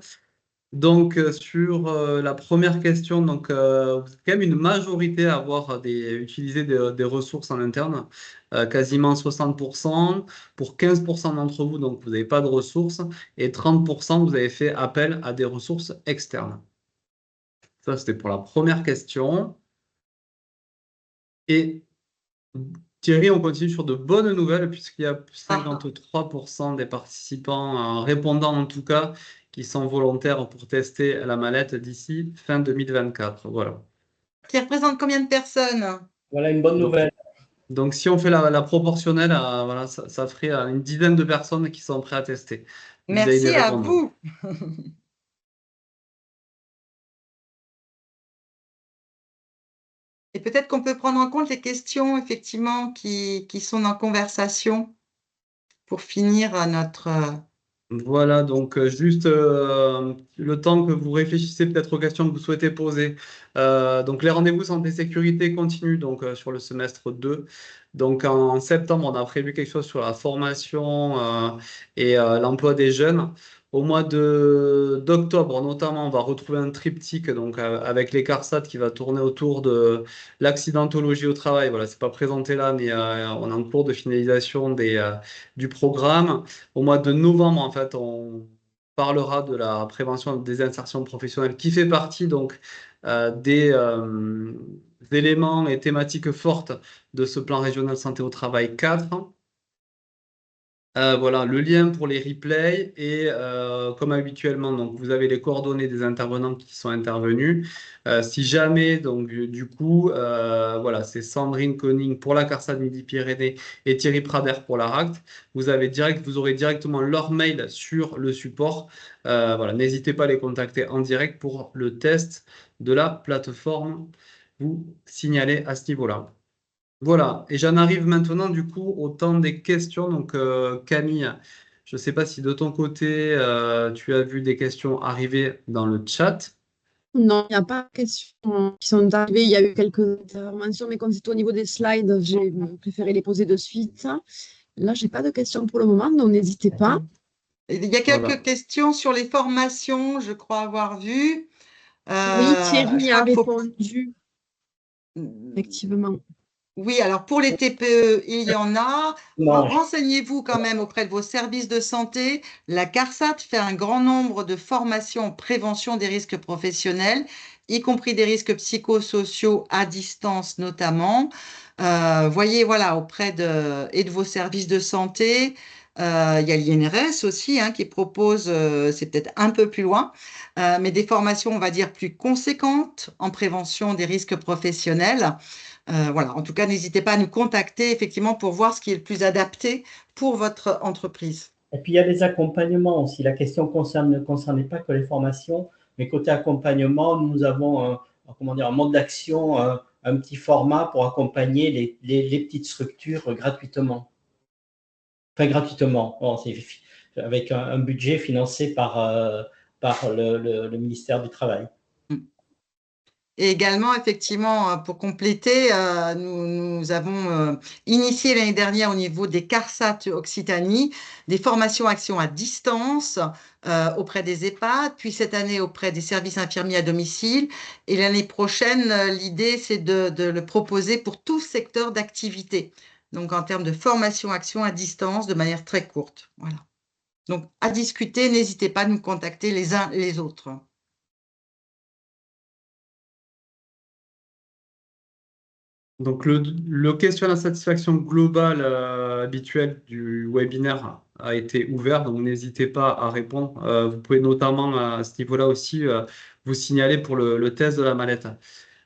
Donc, sur la première question, donc, vous êtes quand même une majorité à avoir utilisé des ressources en interne, quasiment 60%. Pour 15% d'entre vous, donc, vous n'avez pas de ressources, et 30%, vous avez fait appel à des ressources externes. Ça, c'était pour la première question. Et Thierry, on continue sur de bonnes nouvelles puisqu'il y a 53% des participants, répondants en tout cas, qui sont volontaires pour tester la mallette d'ici fin 2024. Voilà. Qui représente combien de personnes? Voilà une bonne nouvelle. Donc, si on fait la proportionnelle, voilà, ça ferait une dizaine de personnes qui sont prêtes à tester. Vous avez des Merci à répondants. vous. Et peut-être qu'on peut prendre en compte les questions, effectivement, qui sont en conversation pour finir notre… Voilà, donc juste le temps que vous réfléchissez peut-être aux questions que vous souhaitez poser. Donc les rendez-vous santé-sécurité continuent donc, sur le semestre 2. Donc en septembre, on a prévu quelque chose sur la formation et l'emploi des jeunes. Au mois d'octobre, notamment, on va retrouver un triptyque donc, avec les CARSAT qui va tourner autour de l'accidentologie au travail. Voilà, c'est pas présenté là, mais on est en cours de finalisation du programme. Au mois de novembre, en fait, on parlera de la prévention des insertions professionnelles qui fait partie donc des éléments et thématiques fortes de ce plan régional santé au travail 4. Voilà, le lien pour les replays et comme habituellement, donc vous avez les coordonnées des intervenants qui sont intervenus. Si jamais, donc du coup, voilà, c'est Sandrine Koning pour la CARSAT Midi-Pyrénées et Thierry Prader pour la RACT. Vous aurez directement leur mail sur le support. Voilà, n'hésitez pas à les contacter en direct pour le test de la plateforme. Vous signalez à ce niveau-là. Voilà, et j'en arrive maintenant du coup au temps des questions. Donc Camille, je ne sais pas si de ton côté tu as vu des questions arriver dans le chat. Non, il n'y a pas de questions qui sont arrivées. Il y a eu quelques interventions, mais comme c'était au niveau des slides, j'ai préféré les poser de suite. Là, je n'ai pas de questions pour le moment, donc n'hésitez pas. Il y a quelques Voilà. questions sur les formations, je crois avoir vu. Oui, Je Thierry a crois qu'il faut… répondu, effectivement. Oui, alors pour les TPE, il y en a. Non, Renseignez-vous quand même auprès de vos services de santé. La CARSAT fait un grand nombre de formations en prévention des risques professionnels, y compris des risques psychosociaux à distance notamment. Voyez, voilà, auprès de vos services de santé. Il y a l'INRS aussi qui propose, c'est peut-être un peu plus loin, mais des formations, on va dire, plus conséquentes en prévention des risques professionnels. Voilà, en tout cas, n'hésitez pas à nous contacter effectivement pour voir ce qui est le plus adapté pour votre entreprise. et puis il y a des accompagnements aussi. La question ne concernait pas que les formations, mais côté accompagnement, nous avons un mode d'action, un petit format pour accompagner les petites structures gratuitement. Enfin, gratuitement, bon, avec un budget financé par le ministère du Travail. Et également, effectivement, pour compléter, nous avons initié l'année dernière au niveau des CARSAT Occitanie des formations actions à distance auprès des EHPAD, puis cette année auprès des services infirmiers à domicile. Et l'année prochaine, l'idée, c'est de le proposer pour tout secteur d'activité. Donc, en termes de formation action à distance, de manière très courte. Voilà. Donc, à discuter, n'hésitez pas à nous contacter les uns les autres. Donc le questionnaire de satisfaction globale habituel du webinaire a été ouvert, donc n'hésitez pas à répondre. Vous pouvez notamment à ce niveau-là aussi vous signaler pour le test de la mallette.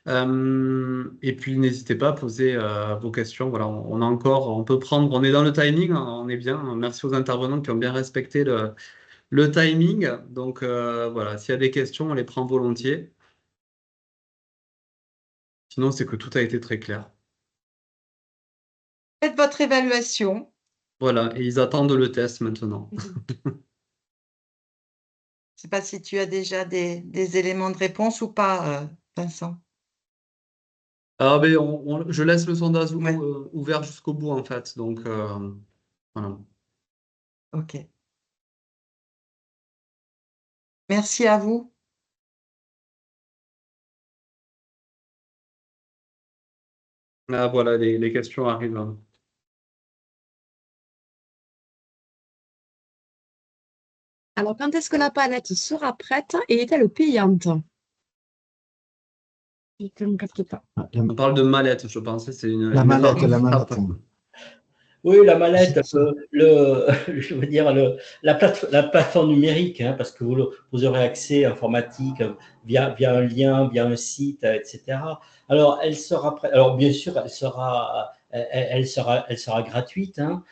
Et puis n'hésitez pas à poser vos questions. Voilà, on peut prendre, on est dans le timing, on est bien. Merci aux intervenants qui ont bien respecté le timing. Donc voilà, s'il y a des questions, on les prend volontiers. Sinon, c'est que tout a été très clair. Faites votre évaluation. Voilà, et ils attendent le test maintenant. Je ne sais pas si tu as déjà des éléments de réponse ou pas, Vincent. Ah, mais je laisse le sondage Ouais. ouvert jusqu'au bout, en fait. Donc, voilà. OK. Merci à vous. Ah, voilà, les questions arrivent, hein. Alors, quand est-ce que la palette sera prête et est-elle payante? Je ne capte pas. On parle de mallette, je pensais. C'est La une mallette, erreur. la mallette. Oui, la mallette, je veux dire, la plateforme numérique, parce que vous aurez accès informatique via un lien, via un site, etc. Alors, elle sera prête. Alors, bien sûr, elle sera gratuite, hein,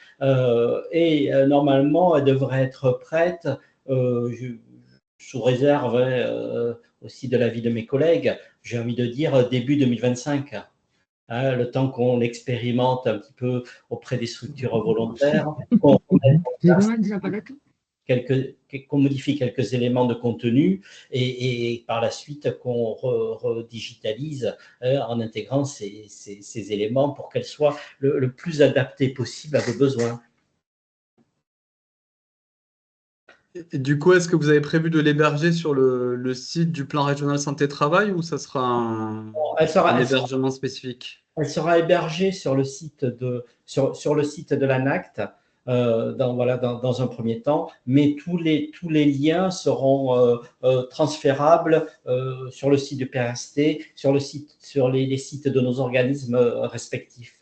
et normalement, elle devrait être prête, sous réserve aussi de l'avis de mes collègues, j'ai envie de dire début 2025. Hein, le temps qu'on l'expérimente un petit peu auprès des structures volontaires, qu'on modifie quelques éléments de contenu et par la suite qu'on redigitalise en intégrant ces éléments pour qu'elles soient le plus adaptées possible à vos besoins. Et du coup, est-ce que vous avez prévu de l'héberger sur le site du plan régional santé-travail ou ça sera un hébergement spécifique? Elle sera hébergée sur le site sur le site de l'ANACT dans un premier temps, mais tous les liens seront transférables sur le site du PRST, sur les sites de nos organismes respectifs.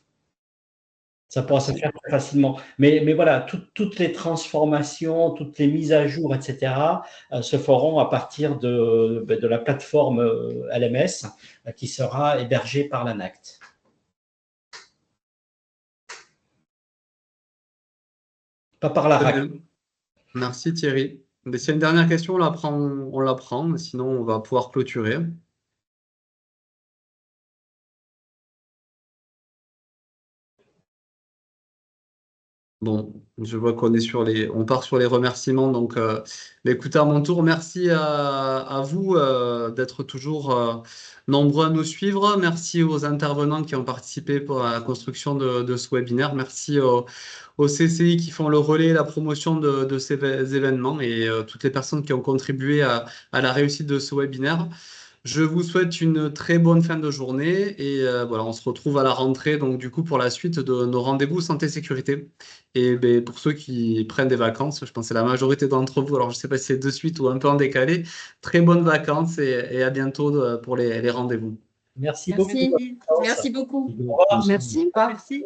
Ça pourra se faire très facilement. Mais voilà, toutes les transformations, toutes les mises à jour, etc., se feront à partir de la plateforme LMS qui sera hébergée par l'ANACT. Pas par la RAC. Merci Thierry. Mais s'il y a une dernière question, on la prend, sinon on va pouvoir clôturer. Bon, je vois qu'on est on part sur les remerciements. Donc, écoutez, à mon tour, merci à vous d'être toujours nombreux à nous suivre. Merci aux intervenants qui ont participé pour la construction de ce webinaire. Merci aux CCI qui font le relais et la promotion de ces événements et toutes les personnes qui ont contribué à la réussite de ce webinaire. Je vous souhaite une très bonne fin de journée et voilà, on se retrouve à la rentrée donc du coup pour la suite de nos rendez-vous santé-sécurité. Et ben, pour ceux qui prennent des vacances, je pense que c'est la majorité d'entre vous, alors je ne sais pas si c'est de suite ou un peu en décalé, très bonnes vacances et à bientôt pour les rendez-vous. Merci beaucoup. Merci beaucoup. Au revoir. Merci. Merci.